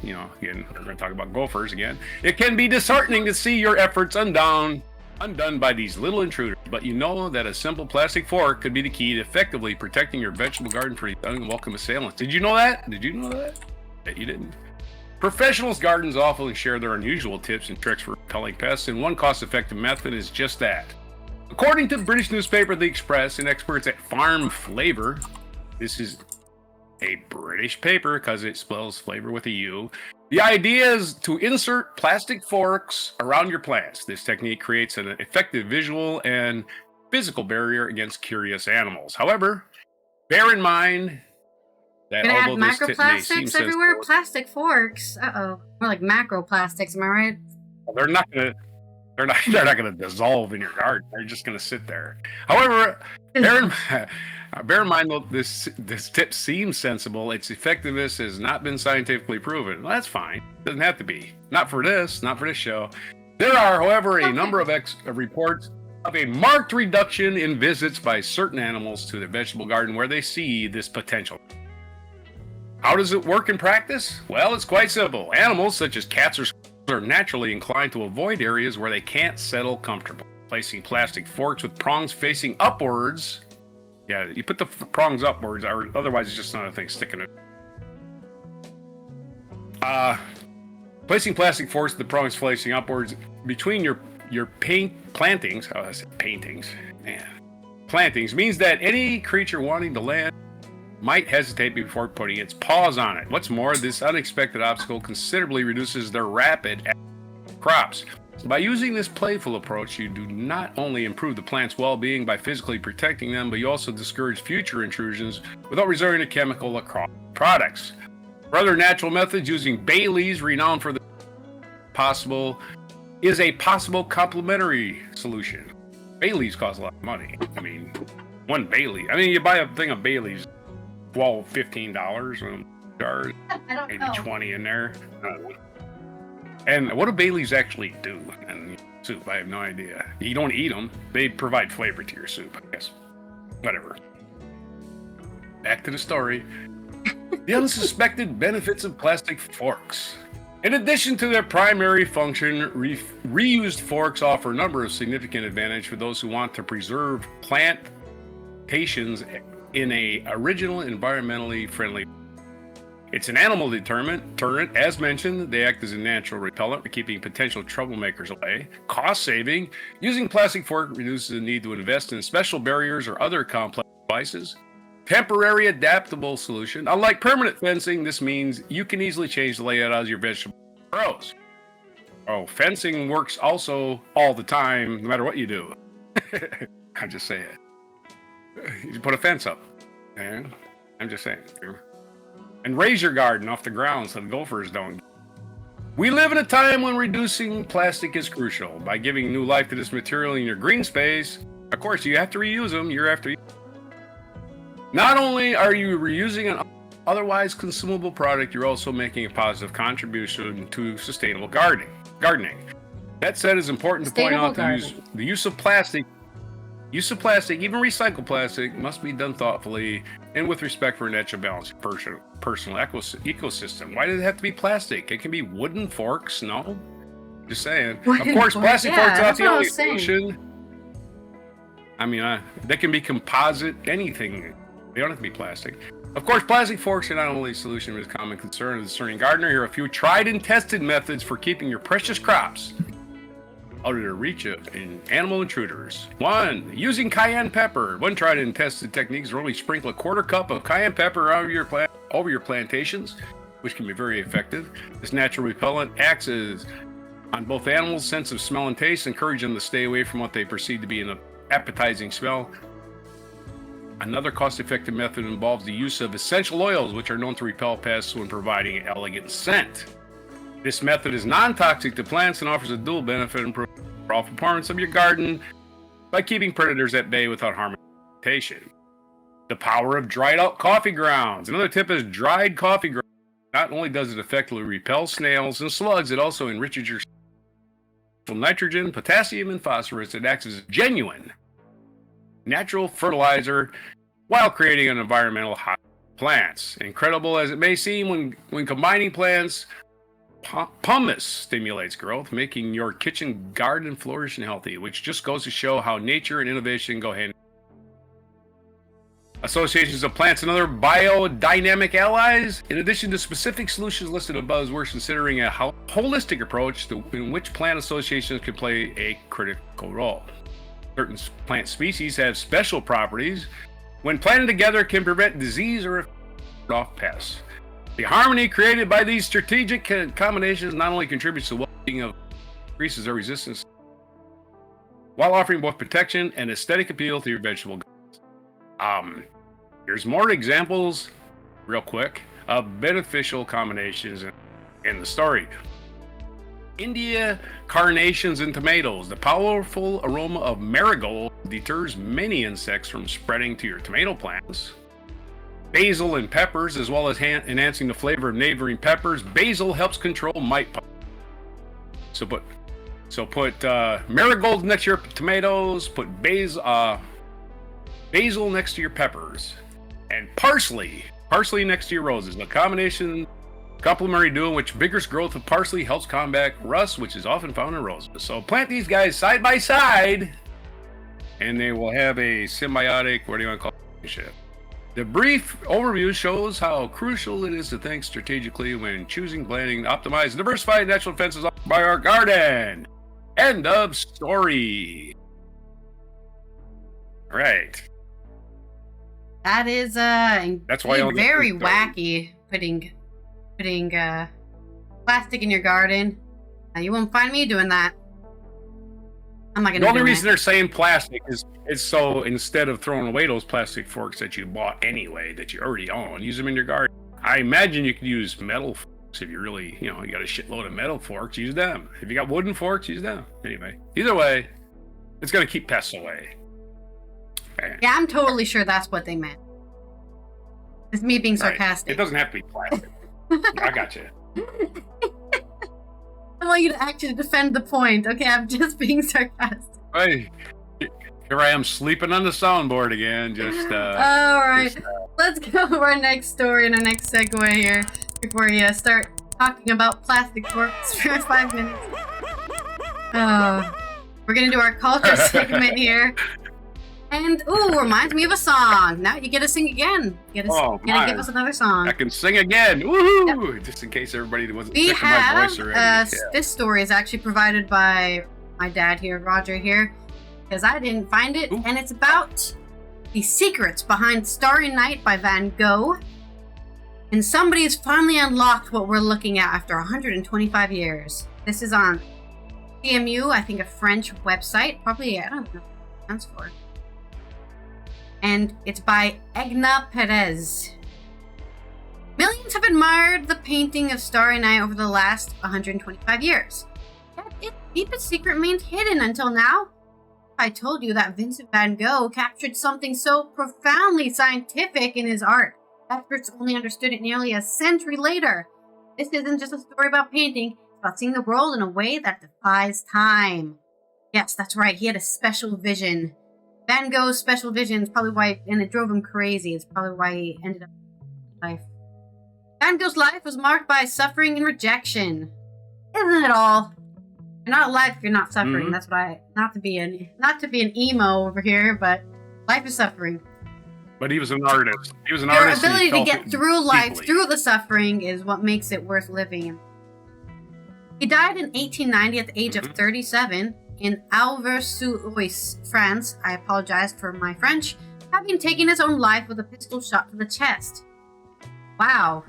we're going to talk about gophers again. It can be disheartening to see your efforts undone by these little intruders, but you know that a simple plastic fork could be the key to effectively protecting your vegetable garden from these unwelcome assailants. Did you know that? Yeah, you didn't. Professionals' gardens often share their unusual tips and tricks for repelling pests, and one cost-effective method is just that. According to the British newspaper The Express and experts at Farm Flavor, this is a British paper because it spells flavor with a U. The idea is to insert plastic forks around your plants. This technique creates an effective visual and physical barrier against curious animals. However, bear in mind that gonna although add this tip may seem microplastics everywhere. sensible, Plastic forks. More like macroplastics. Am I right? they're not gonna dissolve in your garden. They're just gonna sit there. However, bear in mind that this tip seems sensible. Its effectiveness has not been scientifically proven. Well, that's fine. Doesn't have to be. Not for this show. There are, however, a number of reports of a marked reduction in visits by certain animals to the vegetable garden where they see this potential. How does it work in practice? Well, it's quite simple. Animals such as cats or squirrels are naturally inclined to avoid areas where they can't settle comfortably. Placing plastic forks with prongs facing upwards. Yeah, you put the prongs upwards, or otherwise it's just another thing sticking it. Placing plastic forks with the prongs facing upwards between your plantings. Oh, I said paintings. Man, plantings means that any creature wanting to land might hesitate before putting its paws on it. What's more, this unexpected obstacle considerably reduces their rapid crops. By using this playful approach, you do not only improve the plant's well-being by physically protecting them, but you also discourage future intrusions without resorting to chemical products. For other natural methods, using bay leaves, renowned for the is a possible complementary solution. Bay leaves cost a lot of money. I mean, one bay leaf. I mean, you buy a thing of bay leaves, $12, $15 on jars, maybe know. 20 in there. And what do bay leaves actually do in soup? I have no idea. You don't eat them. They provide flavor to your soup, I guess. Whatever. Back to the story. The unsuspected benefits of plastic forks. In addition to their primary function, reused forks offer a number of significant advantages for those who want to preserve plantations in a original, environmentally friendly. It's an animal deterrent. As mentioned, they act as a natural repellent for keeping potential troublemakers away. Cost saving. Using plastic fork reduces the need to invest in special barriers or other complex devices. temporary adaptable solution. Unlike permanent fencing, this means you can easily change the layout as your vegetable grows. Oh, fencing works also all the time, no matter what you do. I just say it. You put a fence up. Man, I'm just saying. And raise your garden off the ground so the gophers don't. We live in a time when reducing plastic is crucial. By giving new life to this material in your green space, of course, you have to reuse them year after year. Not only are you reusing an otherwise consumable product, you're also making a positive contribution to sustainable gardening. That said, it's important to point out the use of plastic. Use of plastic, even recycled plastic, must be done thoughtfully and with respect for a natural balance personal ecosystem. Why does it have to be plastic? It can be wooden forks, no? Just saying. Of course, plastic forks are not the only solution. I mean, they can be composite, anything. They don't have to be plastic. Of course, plastic forks are not only a solution, but a common concern of the discerning gardener. Here are a few tried and tested methods for keeping your precious crops out of the reach of animal intruders. 1. Using cayenne pepper. One tried and tested technique is really sprinkle a quarter cup of cayenne pepper over your plantations, which can be very effective. This natural repellent acts on both animals' sense of smell and taste, encourage them to stay away from what they perceive to be an appetizing smell. Another cost-effective method involves the use of essential oils, which are known to repel pests when providing an elegant scent. This method is non-toxic to plants and offers a dual benefit and improve the overall performance of your garden by keeping predators at bay without harming vegetation. The power of dried out coffee grounds. Another tip is dried coffee grounds. Not only does it effectively repel snails and slugs, it also enriches your nitrogen, potassium, and phosphorus. It acts as a genuine natural fertilizer while creating an environmental high plants. Incredible as it may seem, when combining plants, pumice stimulates growth, making your kitchen garden flourish and healthy, which just goes to show how nature and innovation go hand in hand. Associations of plants and other biodynamic allies. In addition to specific solutions listed above, we're considering a holistic approach in which plant associations can play a critical role. Certain plant species have special properties. When planted together, can prevent disease or off pests. The harmony created by these strategic combinations not only contributes to the well-being of increases their resistance, while offering both protection and aesthetic appeal to your vegetable gardens. Here's more examples, real quick, of beneficial combinations in the story. India carnations and tomatoes. The powerful aroma of marigold deters many insects from spreading to your tomato plants. Basil and peppers, as well as enhancing the flavor of neighboring peppers. Basil helps control mite. So put marigold next to your tomatoes. Put basil next to your peppers, and parsley next to your roses. The combination. Complementary duo in which vigorous growth of parsley helps combat rust, which is often found in roses. So plant these guys side by side, and they will have a symbiotic, what do you want to call it, relationship. The brief overview shows how crucial it is to think strategically when choosing, planning, optimize, diversify natural defenses by our garden. End of story. All right. That is that's why very wacky putting plastic in your garden. You won't find me doing that. I'm not gonna. The only reason they're saying plastic is so instead of throwing away those plastic forks that you bought anyway, that you already own, use them in your garden. I imagine you could use metal forks if you really, you got a shitload of metal forks, use them. If you got wooden forks, use them. Anyway, either way, it's gonna keep pests away. Yeah, I'm totally sure that's what they meant. It's me being sarcastic. Right. It doesn't have to be plastic. I got you. I want you to actually defend the point. Okay, I'm just being sarcastic. Hey, here I am sleeping on the soundboard again. All right, let's go to our next story and our next segue here before we start talking about plastic forks for 5 minutes. We're gonna do our culture segment here. And, reminds me of a song. Now you get to sing again. You gotta give us another song. I can sing again. Woohoo! Yep. Just in case everybody wasn't sick of my voice already. This story is actually provided by my dad here, Roger here, because I didn't find it. Ooh. And it's about The Secrets Behind Starry Night by Van Gogh. And somebody has finally unlocked what we're looking at after 125 years. This is on CMU, I think a French website. Probably, I don't know what it stands for. And it's by Egna Perez. Millions have admired the painting of Starry Night over the last 125 years. Yet its deepest secret remained hidden until now. I told you that Vincent van Gogh captured something so profoundly scientific in his art. Experts only understood it nearly a century later. This isn't just a story about painting, it's about seeing the world in a way that defies time. Yes, that's right, he had a special vision. Van Gogh's special vision is probably why, and it drove him crazy, it's probably why he ended up in life. Van Gogh's life was marked by suffering and rejection. Isn't it all? You're not alive if you're not suffering. Mm-hmm. That's what I, not to be an emo over here, but life is suffering. But he was an artist. He was an Your artist. Your ability to get through life, deeply. Through the suffering, is what makes it worth living. He died in 1890 at the age of 37 in Alvers-sur-Oise, France. I apologize for my French. Having taken his own life with a pistol shot to the chest. Wow.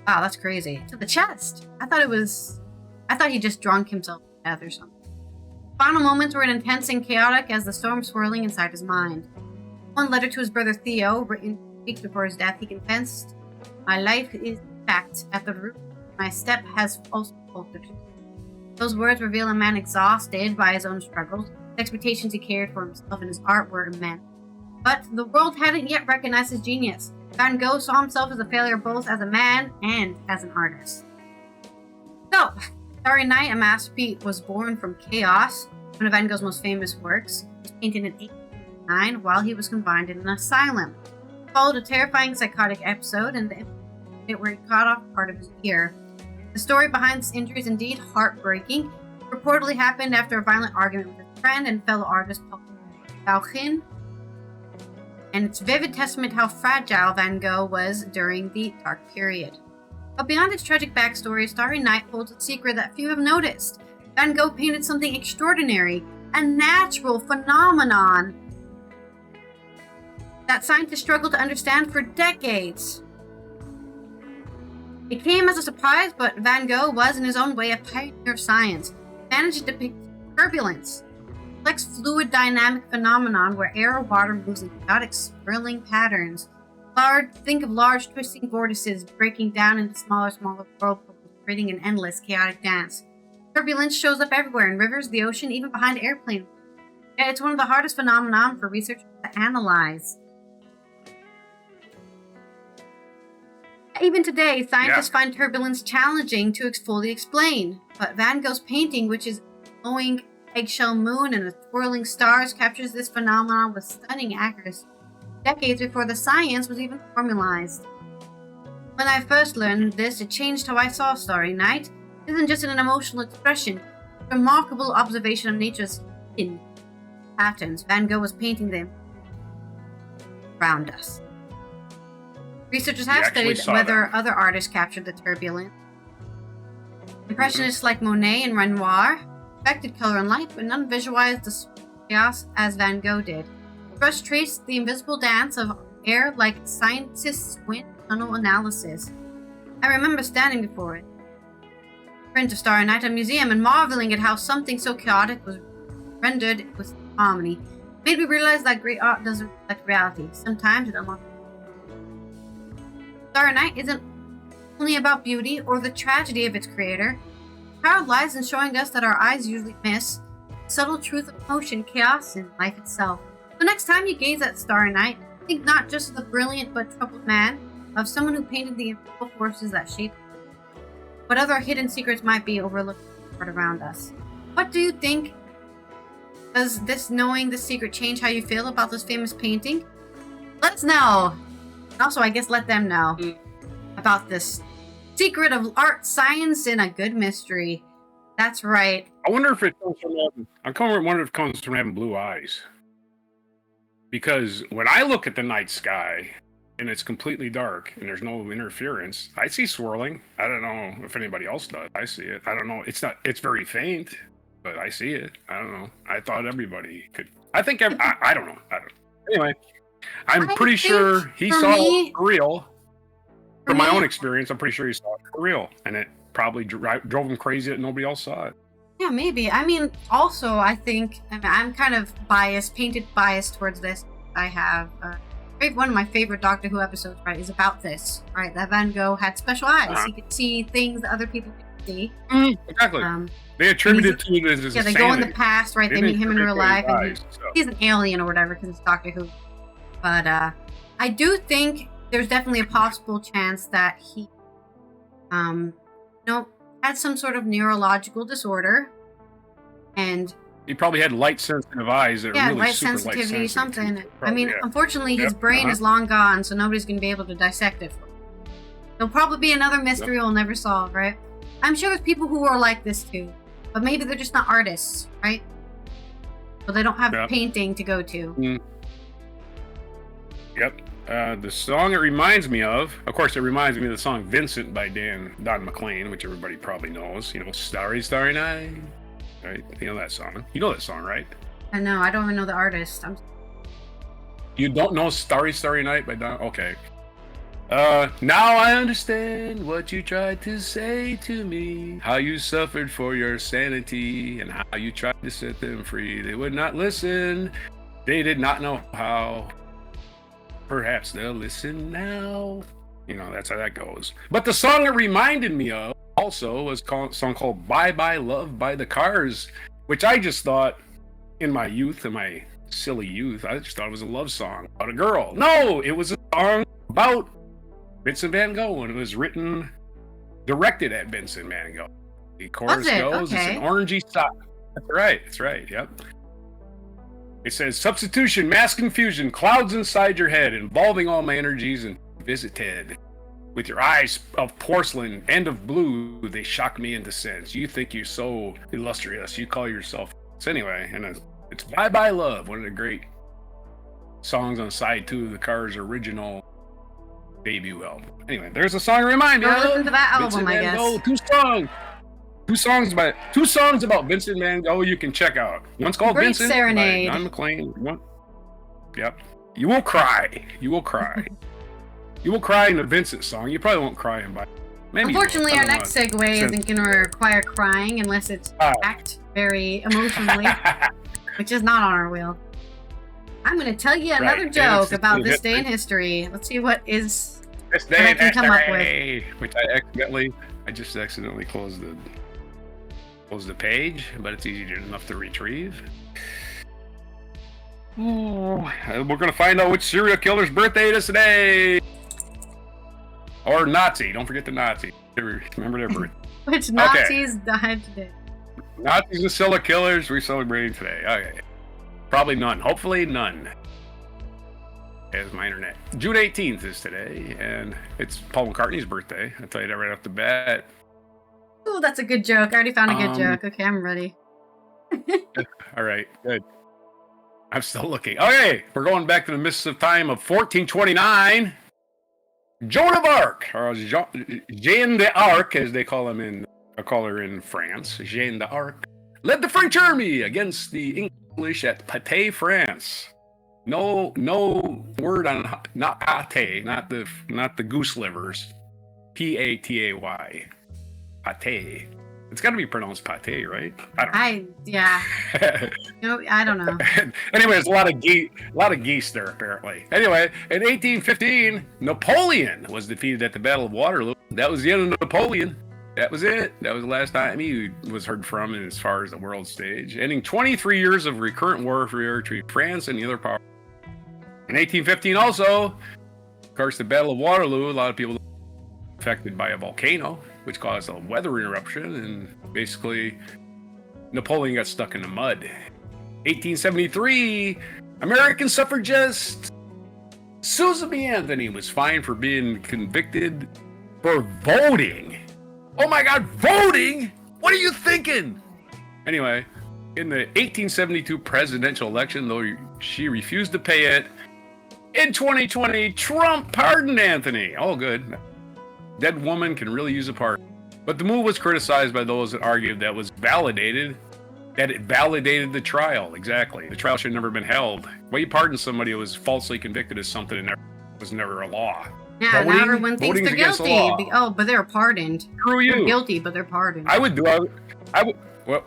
Wow, that's crazy. To the chest. I thought he just drunk himself to death or something. Final moments were intense and chaotic as the storm swirling inside his mind. One letter to his brother Theo, written weeks before his death, he confessed, "My life is packed at the root. My step has also faltered." Those words reveal a man exhausted by his own struggles. The expectations he carried for himself and his art were immense. But the world hadn't yet recognized his genius. Van Gogh saw himself as a failure both as a man and as an artist. So, Starry Night, a masterpiece, was born from chaos. One of Van Gogh's most famous works. It was painted in 1809 while he was confined in an asylum. It followed a terrifying psychotic episode and the incident where he cut off part of his ear. The story behind this injury is indeed heartbreaking. It reportedly happened after a violent argument with his friend and fellow artist Gogh. And it's a vivid testament to how fragile Van Gogh was during the dark period. But beyond its tragic backstory, Starry Night holds a secret that few have noticed. Van Gogh painted something extraordinary, a natural phenomenon that scientists struggled to understand for decades. It came as a surprise, but Van Gogh was in his own way a pioneer of science. He managed to depict turbulence, a complex fluid dynamic phenomenon where air or water moves in chaotic swirling patterns. Think of large twisting vortices breaking down into smaller whirlpools, creating an endless chaotic dance. Turbulence shows up everywhere, in rivers, the ocean, even behind airplanes. Yet it's one of the hardest phenomena for researchers to analyze. Even today, scientists find turbulence challenging to fully explain. But Van Gogh's painting, which is a glowing eggshell moon and swirling stars, captures this phenomenon with stunning accuracy, decades before the science was even formalized. When I first learned this, it changed how I saw Starry Night. It isn't just an emotional expression, it's a remarkable observation of nature's hidden patterns. Van Gogh was painting them around us. Researchers have studied whether other artists captured the turbulence. Impressionists like Monet and Renoir affected color and light, but none visualized the chaos as Van Gogh did. Brush traced the invisible dance of air like scientists' wind tunnel analysis. I remember standing before it, print of Starry Night, a museum, and marveling at how something so chaotic was rendered with harmony. It made me realize that great art doesn't reflect reality. Sometimes it unlocks. Starry Night isn't only about beauty or the tragedy of its creator. The power lies in showing us that our eyes usually miss the subtle truth of emotion, chaos, and life itself. The next time you gaze at Starry Night, think not just of the brilliant but troubled man, of someone who painted the invisible forces that shape what other hidden secrets might be overlooked around us. What do you think? Does this knowing the secret change how you feel about this famous painting? Let us know. And also, I guess let them know about this secret of art, science, and a good mystery. That's right. I wonder if it comes from wonder if it comes from having blue eyes. Because when I look at the night sky and it's completely dark and there's no interference, I see swirling. I don't know if anybody else does. I see it. I don't know. It's very faint, but I see it. I don't know. I thought everybody could. I don't know. Anyway, I'm I pretty think sure he for saw me- it for real. For From my me- own experience, I'm pretty sure he saw it for real, and it probably drove him crazy that nobody else saw it. Yeah, maybe. I mean, also, I think I'm kind of painted biased towards this. I have one of my favorite Doctor Who episodes, right, is about this, right? That Van Gogh had special eyes. Uh-huh. He could see things that other people couldn't see. Exactly. They attributed to it as his Yeah, they go in the past, right? They meet him in real life, and he's an alien or whatever because it's Doctor Who. But I do think there's definitely a possible chance that he, had some sort of neurological disorder, and he probably had light sensitive eyes that are really light super sensitivity, light something. sensitive. I mean, unfortunately, his brain is long gone, so nobody's gonna be able to dissect it. There'll probably be another mystery we'll never solve, right? I'm sure there's people who are like this too, but maybe they're just not artists, right? So they don't have painting to go to. Yep. The song it reminds me of course, it reminds me of the song Vincent by Don McLean, which everybody probably knows. Starry, Starry Night. Right? You know that song. You know that song, right? I know. I don't even know the artist. You don't know Starry, Starry Night by Don? Okay. Now I understand what you tried to say to me. How you suffered for your sanity and how you tried to set them free. They would not listen. They did not know how. Perhaps they'll listen now. That's how that goes. But the song it reminded me of also was a song called Bye Bye Love by the Cars, which I just thought in my silly youth, I just thought it was a love song about a girl. No, it was a song about Vincent van Gogh, and it was directed at Vincent van Gogh. The chorus goes, It's an orangey sock. That's right, yep. It says, substitution, mass confusion, clouds inside your head, involving all my energies and visited. With your eyes of porcelain and of blue, they shock me into sense. You think you're so illustrious, you call yourself. So anyway, and it's Bye Bye Love, one of the great songs on side 2 of the Cars' original debut album. Anyway, there's a song to remind me of. Listen to that album, Vincent I guess. Van Gogh, two songs about Vincent van Gogh you can check out. One's called Great Vincent Serenade. by Don McLean. Yep. You will cry. You will cry. You will cry in the Vincent song. You probably won't cry in by. Maybe. Unfortunately, our next segue isn't going to require crying unless it's act very emotionally, which is not on our wheel. I'm going to tell you another joke about this day in history. Let's see what is this day I can come up with. Which I just accidentally closed the page, but it's easy enough to retrieve. Oh, we're going to find out which serial killer's birthday it is today. Or Nazi. Don't forget the Nazi. Remember their birthday. Which Nazis died today? Nazis and serial killers we're celebrating today. Okay. Probably none. Hopefully none. As my internet. June 18th is today, and it's Paul McCartney's birthday. I'll tell you that right off the bat. Oh, that's a good joke. I already found a good joke. Okay, I'm ready. All right, good. I'm still looking. Okay, we're going back to the mists of time of 1429. Joan of Arc, or Jeanne d'Arc, as they call her in France. Jeanne d'Arc led the French army against the English at Patay, France. No word on not pate, not the goose livers. Patay. Pate. It's got to be pronounced pate, right? I don't know. Anyway, there's a lot of geese there apparently. Anyway, in 1815, Napoleon was defeated at the Battle of Waterloo. That was the end of Napoleon. That was it. That was the last time he was heard from as far as the world stage, ending 23 years of recurrent warfare between France and the other powers. In 1815 also, of course, the Battle of Waterloo, a lot of people affected by a volcano, which caused a weather interruption, and basically Napoleon got stuck in the mud. 1873, American suffragist Susan B. Anthony was fined for being convicted for voting. Oh my God, voting? What are you thinking? Anyway, in the 1872 presidential election, though she refused to pay it, in 2020, Trump pardoned Anthony. Oh, good. Dead woman can really use a pardon. But the move was criticized by those that argued that was validated that it validated the trial. Exactly. The trial should have never been held. Why you pardon somebody who was falsely convicted of something and was never a law? Yeah, now everyone thinks they're guilty. The but they're pardoned. Screw you. They're guilty, but they're pardoned. I would. Well,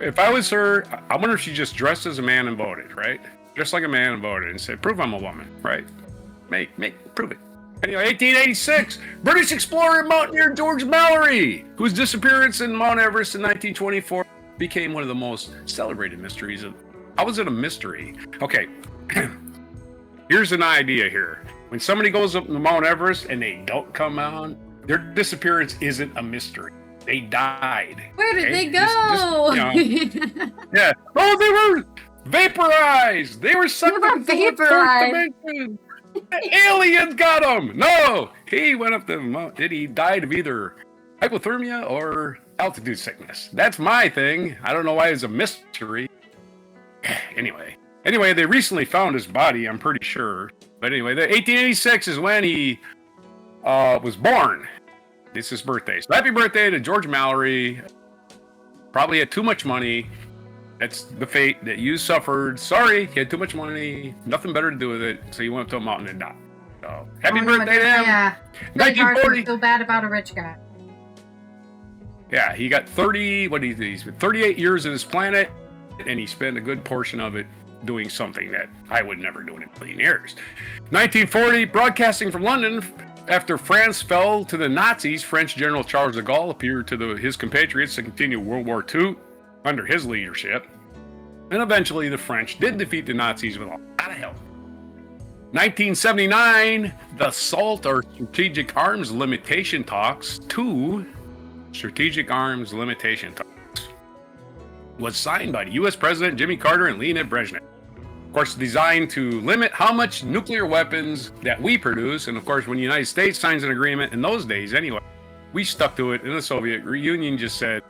if I was her, I wonder if she just dressed as a man and voted, right? Just like a man and voted and said, "Prove I'm a woman," right? Prove it. Anyway, 1886, British explorer and mountaineer George Mallory, whose disappearance in Mount Everest in 1924 became one of the most celebrated mysteries of. How was it a mystery? Okay, here's an idea here. When somebody goes up to Mount Everest and they don't come out, their disappearance isn't a mystery. They died. Where did they go? Yeah. Oh, they were vaporized. They were sucked up to the fourth dimension. The aliens got him. No, he went up the mountain. He died of either hypothermia or altitude sickness. That's my thing. I don't know why it's a mystery. Anyway, they recently found his body, I'm pretty sure. But anyway, the 1886 is when he was born. It's his birthday. So happy birthday to George Mallory. Probably had too much money. That's the fate that you suffered. Sorry, he had too much money. Nothing better to do with it. So he went up to a mountain and died. So happy birthday to him. Yeah. 1940. Feel bad about a rich guy. Yeah, he got 38 years on this planet, and he spent a good portion of it doing something that I would never do in a million years. 1940, broadcasting from London. After France fell to the Nazis, French General Charles de Gaulle appeared to his compatriots to continue World War II under his leadership. And eventually the French did defeat the Nazis with a lot of help. 1979, the SALT, or Strategic Arms Limitation Talks, was signed by the U.S. President Jimmy Carter and Leonid Brezhnev. Of course, designed to limit how much nuclear weapons that we produce. And of course, when the United States signs an agreement, in those days anyway, we stuck to it, and the Soviet Union just said,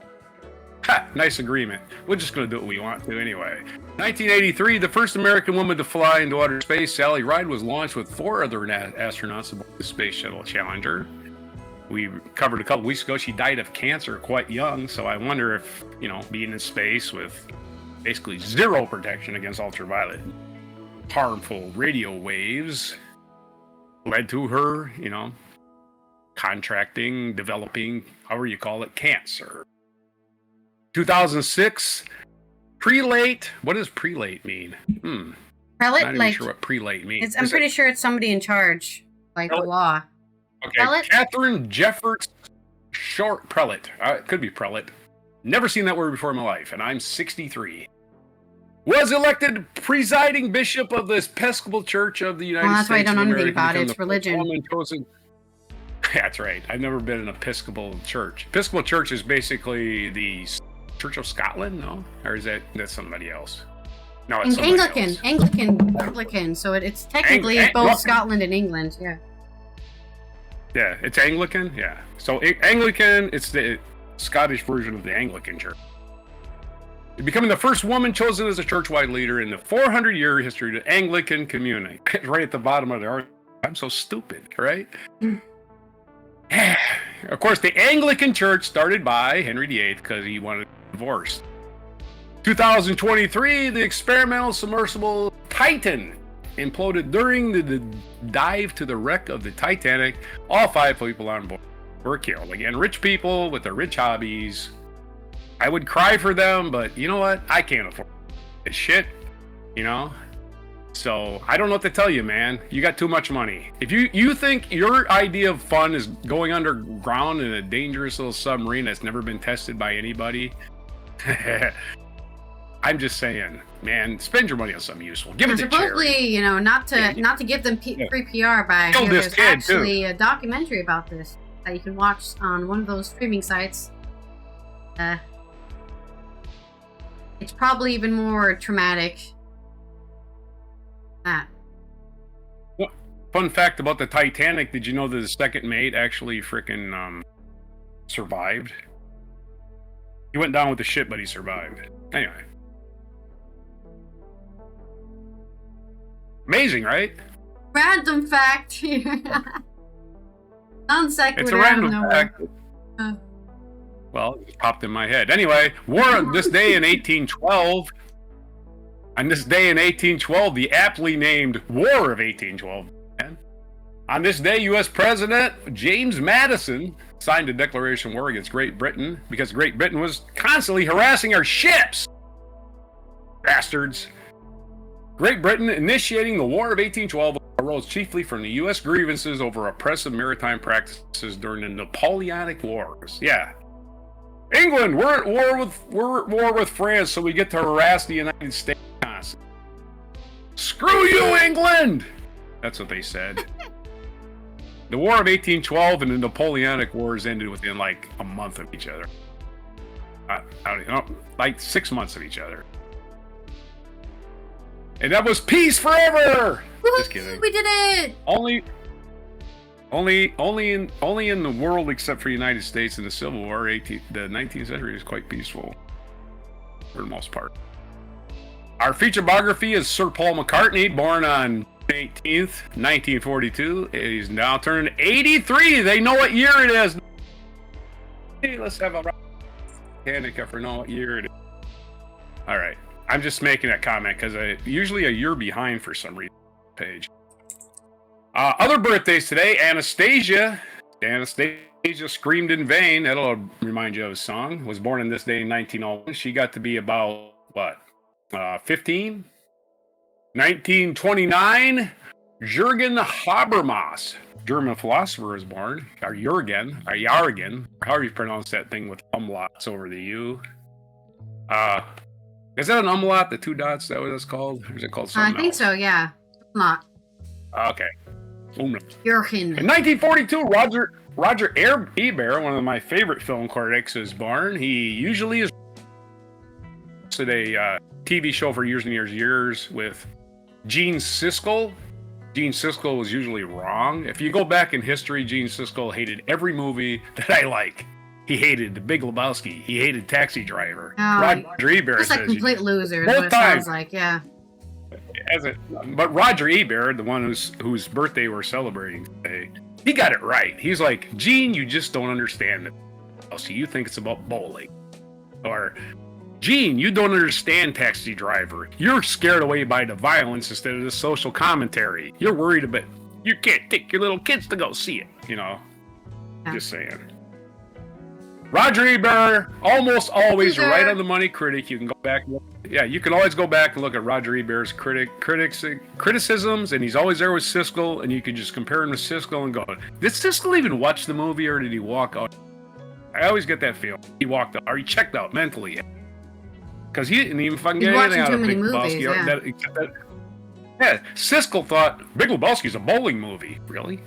ha, nice agreement. We're just going to do what we want to anyway. 1983, the first American woman to fly into outer space, Sally Ride, was launched with 4 other astronauts aboard the Space Shuttle Challenger. We covered a couple weeks ago, she died of cancer quite young, so I wonder if, being in space with basically zero protection against ultraviolet harmful radio waves led to her, contracting, developing, however you call it, cancer. 2006, prelate. What does prelate mean? Prelate, I'm not even sure what prelate means. I'm pretty sure it's somebody in charge, like the law. Okay, prelate? Catherine Jefferts Short prelate. It could be prelate. Never seen that word before in my life, and I'm 63. Was elected presiding bishop of the Episcopal Church of the United States. That's why I don't know anything about it. It's religion. That's right. I've never been in an Episcopal church. Episcopal church is basically the Church of Scotland, no? Or is that's somebody else? No, it's Anglican. Else. Anglican. So it's technically both Scotland and England, yeah. Yeah, it's Anglican, yeah. So Anglican, it's the Scottish version of the Anglican Church. Becoming the first woman chosen as a church-wide leader in the 400-year history of the Anglican community. Right at the bottom of the article. I'm so stupid, right? Of course, the Anglican Church started by Henry VIII because he wanted a divorce. 2023, the experimental submersible Titan imploded during the dive to the wreck of the Titanic. All 5 people on board were killed. Again, rich people with their rich hobbies. I would cry for them, but you know what? I can't afford this shit, So I don't know what to tell you, man. You got too much money. If you think your idea of fun is going underground in a dangerous little submarine that's never been tested by anybody, I'm just saying, man, spend your money on something useful. Give it to charity. Supposedly, not to give them free PR by. There's actually a documentary about this that you can watch on one of those streaming sites. It's probably even more traumatic. Fun fact about the Titanic, did you know that the second mate actually freaking survived? He went down with the ship, but he survived. Anyway. Amazing, right? Random fact. Non sequitur. It's a random fact. Well, it popped in my head. Anyway, war on this day in 1812. On this day in 1812, the aptly named War of 1812. On this day, U.S. President James Madison signed a declaration of war against Great Britain because Great Britain was constantly harassing our ships. Bastards. Great Britain initiating the War of 1812 arose chiefly from the U.S. grievances over oppressive maritime practices during the Napoleonic Wars. Yeah. England, we're at war with France, so we get to harass the United States constantly. Screw you, England! That's what they said. The War of 1812 and the Napoleonic Wars ended within like a month of each other. I don't know, like 6 months of each other. And that was peace forever! Just kidding. We did it! Only in the world except for the United States in the Civil War, the 19th century is quite peaceful. For the most part. Our feature biography is Sir Paul McCartney, born on 18th, 1942. He's now turned 83. They know what year it is. Hey, let's have a Hanukkah for know what year it is. All right. I'm just making that comment because I usually a year behind for some reason. Page. Other birthdays today. Anastasia screamed in vain. That'll remind you of a song. Was born in this day in 1901. She got to be about what? 15. 1929. Jürgen Habermas, German philosopher, is born. Or Jürgen, however you pronounce that thing with umlauts over the U. Is that an umlaut, the two dots? Is that what it's called? Or is it called something I think else? so, yeah. Not. Okay. Jürgen. In 1942, Roger Ebert, one of my favorite film critics, is born. He usually is at a TV show for years and years with Gene Siskel. Gene Siskel was usually wrong. If you go back in history, Gene Siskel hated every movie that I like. He hated The Big Lebowski. He hated Taxi Driver. Oh, Roger Ebert just says a complete loser. both Is what it times. sounds like, yeah. But Roger Ebert, the one whose birthday we're celebrating today, he got it right. He's like, Gene, you just don't understand it. So you think it's about bowling. Or, Gene, you don't understand Taxi Driver. You're scared away by the violence instead of the social commentary. You're worried about you can't take your little kids to go see it. You know, just saying. Roger Ebert, almost always right on the money critic. You can go back. You can always go back and look at Roger Ebert's criticisms, and he's always there with Siskel, and you can just compare him to Siskel and go, did Siskel even watch the movie, or did he walk out? I always get that feeling. He walked out, or he checked out mentally. Because he didn't even fucking get anything out of Big Lebowski. Yeah, Siskel thought Big Lebowski's a bowling movie. Really?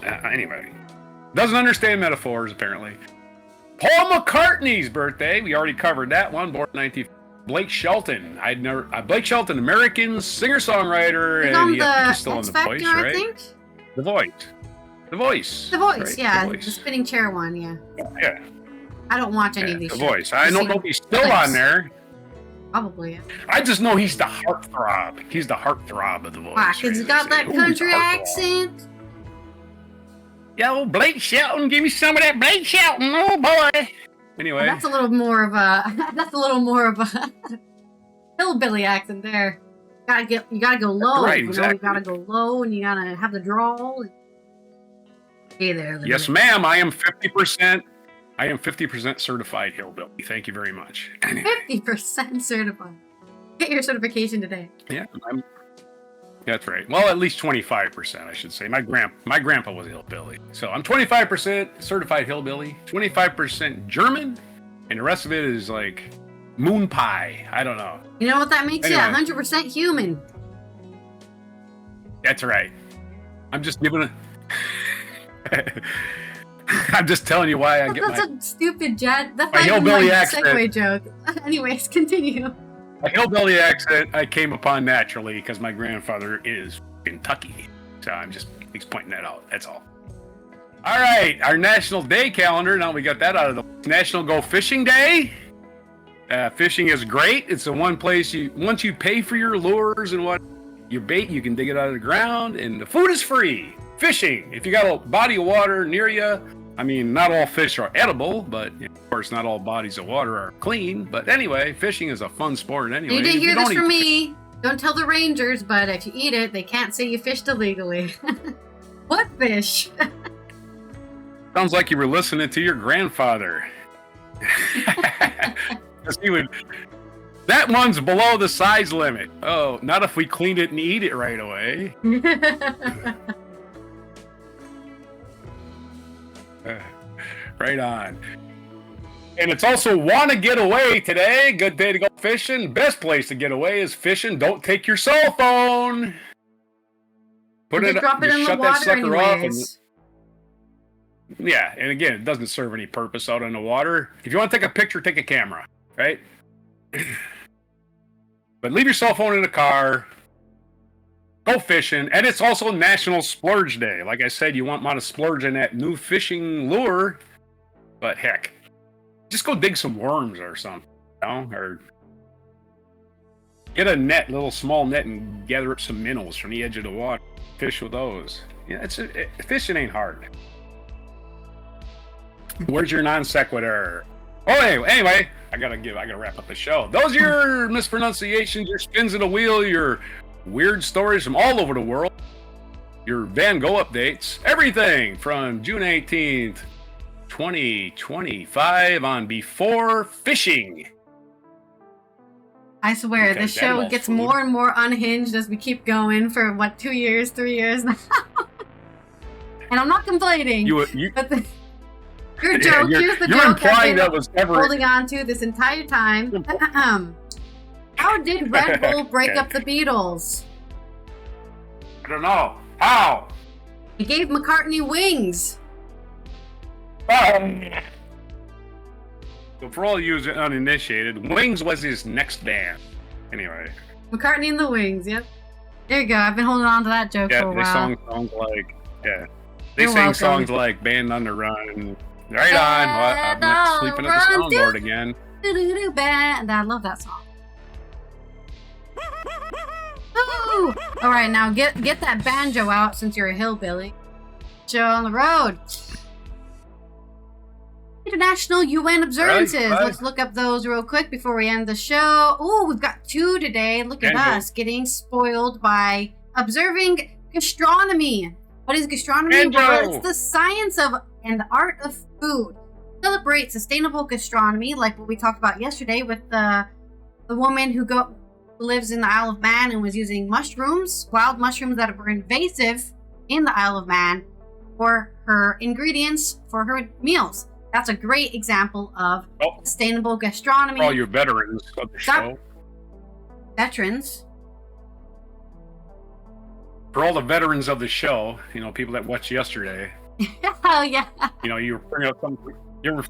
Anyway. Doesn't understand metaphors, apparently. Paul McCartney's birthday. We already covered that one. Born in 19... Blake Shelton. Blake Shelton, American singer-songwriter. He's and he's still on X The Factor, Voice, right? I think? The Voice. Right? Yeah. The spinning chair one, yeah. Yeah. I don't watch any of these The shows. Voice. I don't know if he's still on there. Probably, yeah. I just know he's the heartthrob. He's the heartthrob of The Voice. Why? Because he's got that country accent. Yo, Blake Shelton, give me some of that Blake Shelton, oh boy. Anyway, That's a little more of a hillbilly accent there. You gotta go low. Right, exactly. You gotta go low, and you gotta have the drawl. Hey there. Yes, ma'am. I am 50%. I am 50% certified hillbilly. Thank you very much. 50% certified. Get your certification today. Yeah, that's right. Well, at least 25%, I should say. My grandpa was a hillbilly, so I'm 25% certified hillbilly, 25% German, and the rest of it is like moon pie. I don't know. You know what that makes you? 100% human. That's right. I'm just giving it. I'm just telling you why I get That's a stupid jet. That's my not even hillbilly like accent. Segue joke. Anyways, continue. A hillbilly accent I came upon naturally because my grandfather is Kentucky. So he's pointing that out. That's all. All right, our national day calendar. Now we got that out of the National Go Fishing Day. Fishing is great. It's the one place once you pay for your lures and your bait, you can dig it out of the ground, and the food is free. Fishing. If you got a body of water near you, I mean, not all fish are edible, but of course, not all bodies of water are clean. But anyway, fishing is a fun sport anyway. You didn't hear this from me. Don't tell the rangers, but if you eat it, they can't say you fished illegally. What fish? Sounds like you were listening to your grandfather. He would. That one's below the size limit. Oh, not if we clean it and eat it right away. Right on. And it's also Wanna Getaway today. Good day to go fishing. Best place to get away is fishing. Don't take your cell phone. Drop it in the water anyways. Yeah, and again, it doesn't serve any purpose out in the water. If you want to take a picture, take a camera, right? But leave your cell phone in the car. Go fishing. And it's also National Splurge Day. Like I said, you want to splurge in that new fishing lure. But heck, just go dig some worms or something, you know? Or get a net, little small net, and gather up some minnows from the edge of the water. Fish with those. Yeah, fishing ain't hard. Where's your non sequitur? Oh, anyway, I gotta wrap up the show. Those are your mispronunciations, your spins of the wheel, your weird stories from all over the world, your Van Gogh updates, everything from June 18th, 2025 on Before Fishing. I swear, the show gets more and more unhinged as we keep going for, 2 years, 3 years now? And I'm not complaining. But your joke, here's the joke I've been holding on to this entire time. How did Red Bull break up the Beatles? I don't know. How? He gave McCartney wings. So for all you uninitiated, Wings was his next band. Anyway. McCartney and the Wings, yep. There you go. I've been holding on to that joke for a while. They sang songs like, They sang songs like Band on the Run. Right on. Well, I'm not sleeping at the soundboard again. And I love that song. Ooh. All right, now get that banjo out since you're a hillbilly. Show on the road. International UN observances. Really? Let's look up those real quick before we end the show. Oh, we've got 2 today. Look at us getting spoiled by observing gastronomy. What is gastronomy? Well, it's the science of and the art of food. Celebrate sustainable gastronomy, like what we talked about yesterday with the woman who lives in the Isle of Man and was using mushrooms, wild mushrooms that were invasive in the Isle of Man for her ingredients for her meals. That's a great example of sustainable gastronomy. For all your veterans of the show. Veterans? For all the veterans of the show, people that watched yesterday. Oh, yeah. You were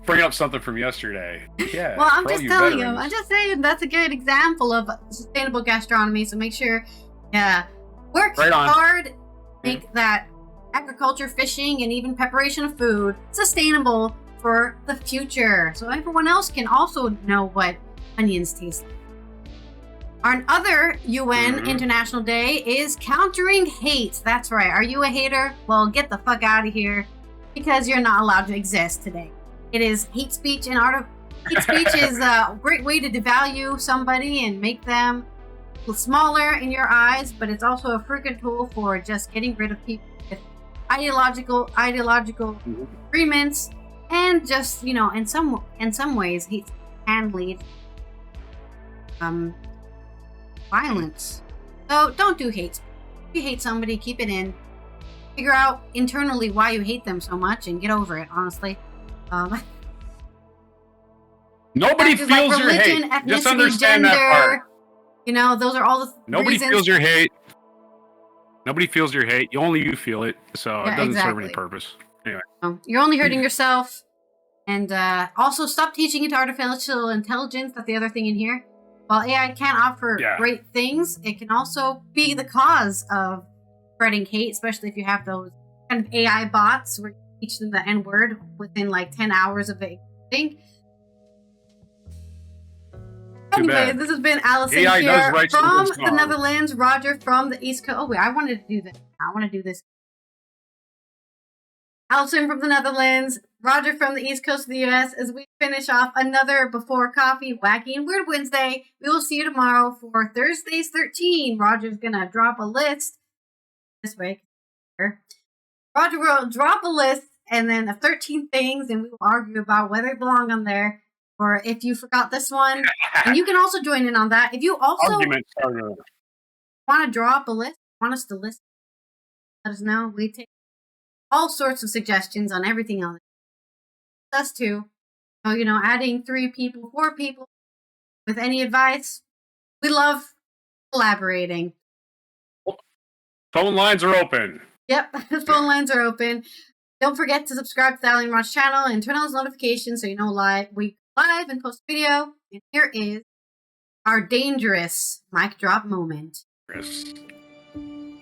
bringing up something from yesterday. Yeah. Well, I'm just telling you. I'm just saying that's a good example of sustainable gastronomy. So make sure, work hard, make that agriculture, fishing, and even preparation of food sustainable for the future, so everyone else can also know what onions taste like. Our other UN International Day is countering hate. That's right. Are you a hater? Well, get the fuck out of here, because you're not allowed to exist today. It is hate speech, and hate speech is a great way to devalue somebody and make them smaller in your eyes, but it's also a freaking tool for just getting rid of people with ideological agreements. And just, in some ways, hate can lead violence. So don't do hate. If you hate somebody, keep it in. Figure out internally why you hate them so much and get over it, honestly. Nobody feels like your hate. Ethnicity, just understand gender, that part. Those are all the Nobody reasons. feels your hate. Nobody feels your hate. Only you feel it. So it doesn't serve any purpose. Anyway. You're only hurting yourself. And also stop teaching it to artificial intelligence. That's the other thing in here. While AI can offer great things, it can also be the cause of spreading hate, especially if you have those kind of AI bots where you teach them the N-word within like 10 hours of it existing. Anyway, this has been Allison AI here from the Netherlands, Roger from the East Coast. Oh, wait, I wanted to do this. I want to do this. Alton from the Netherlands, Roger from the East Coast of the US, as we finish off another Before Coffee Wacky and Weird Wednesday. We will see you tomorrow for Thursday's 13. Roger's going to drop a list this way. Roger will drop a list and then of 13 things, and we will argue about whether they belong on there or if you forgot this one. And you can also join in on that. If you also want to draw up a list, want us to list, let us know. We take all sorts of suggestions on everything else. Us too. So, adding 3 people, 4 people with any advice. We love collaborating. Phone lines are open. Yep, the phone lines are open. Don't forget to subscribe to the Alien Ross channel and turn on those notifications so you know we live and post video. And here is our dangerous mic drop moment. Yes.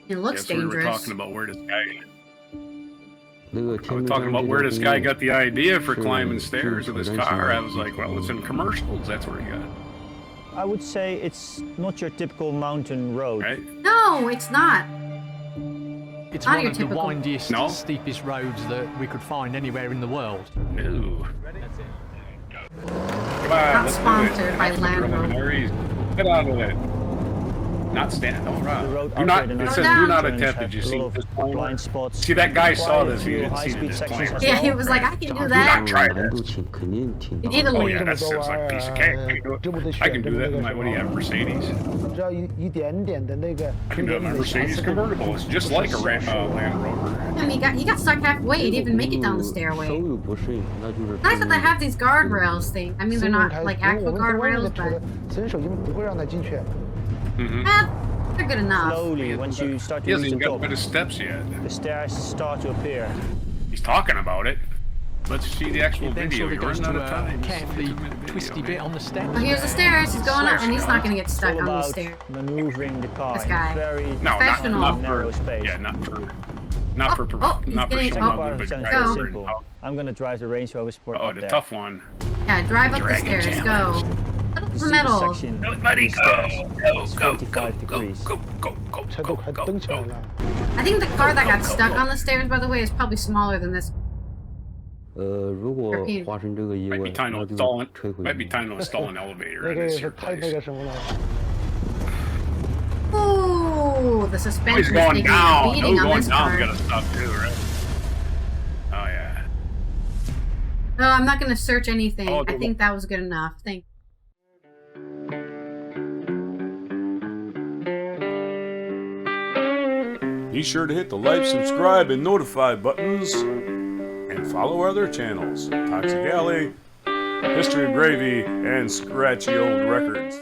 It looks dangerous. We were talking about where this guy got the idea for climbing stairs with his car. I was like, well, it's in commercials. That's where he got it. I would say it's not your typical mountain road. Right? No, it's not. It's one of the windiest, steepest roads that we could find anywhere in the world. No. Come on, not sponsored by Land Rover. Get out of it. Not stand. Oh, right. It says do not attempt. Did you see this blind spots? See, that guy saw this. He didn't see this plan. Yeah, he was like, I can do that. Do not try this. You need a lead. Oh, yeah, that sounds like a piece of cake. I can do that in my, what do you have, Mercedes? I can do it in my Mercedes convertible. It's just like a Land Rover. I mean, he got stuck halfway. He didn't even make it down the stairway. Nice that they have these guardrails thing. I mean, they're not like actual guardrails, but they're good enough. Slowly, once you start to he hasn't even got rid of steps yet. The stairs start to appear. He's talking about it. Let's see the actual video. You're running out of time. Carefully twisty bit on the steps. Oh, here's the stairs. He's going up, and he's not going to get stuck on the stairs. Maneuvering the car. This guy. Very professional. Not for simple. I'm going to drive the Range Rover Sport. Oh, the tough one. Yeah, drive up the stairs. Go. The metal. Everybody go. Go. I think the car that got stuck on the stairs, by the way, is probably smaller than this. Might be time to install an elevator in this here place. Ooh, the suspension is going taking down. a beating on this car. Gonna stop too, right? Oh yeah. No, I'm not gonna search anything. I think that was good enough. Thank you. Be sure to hit the like, subscribe, and notify buttons, and follow our other channels, Toxic Alley, History of Gravy, and Scratchy Old Records.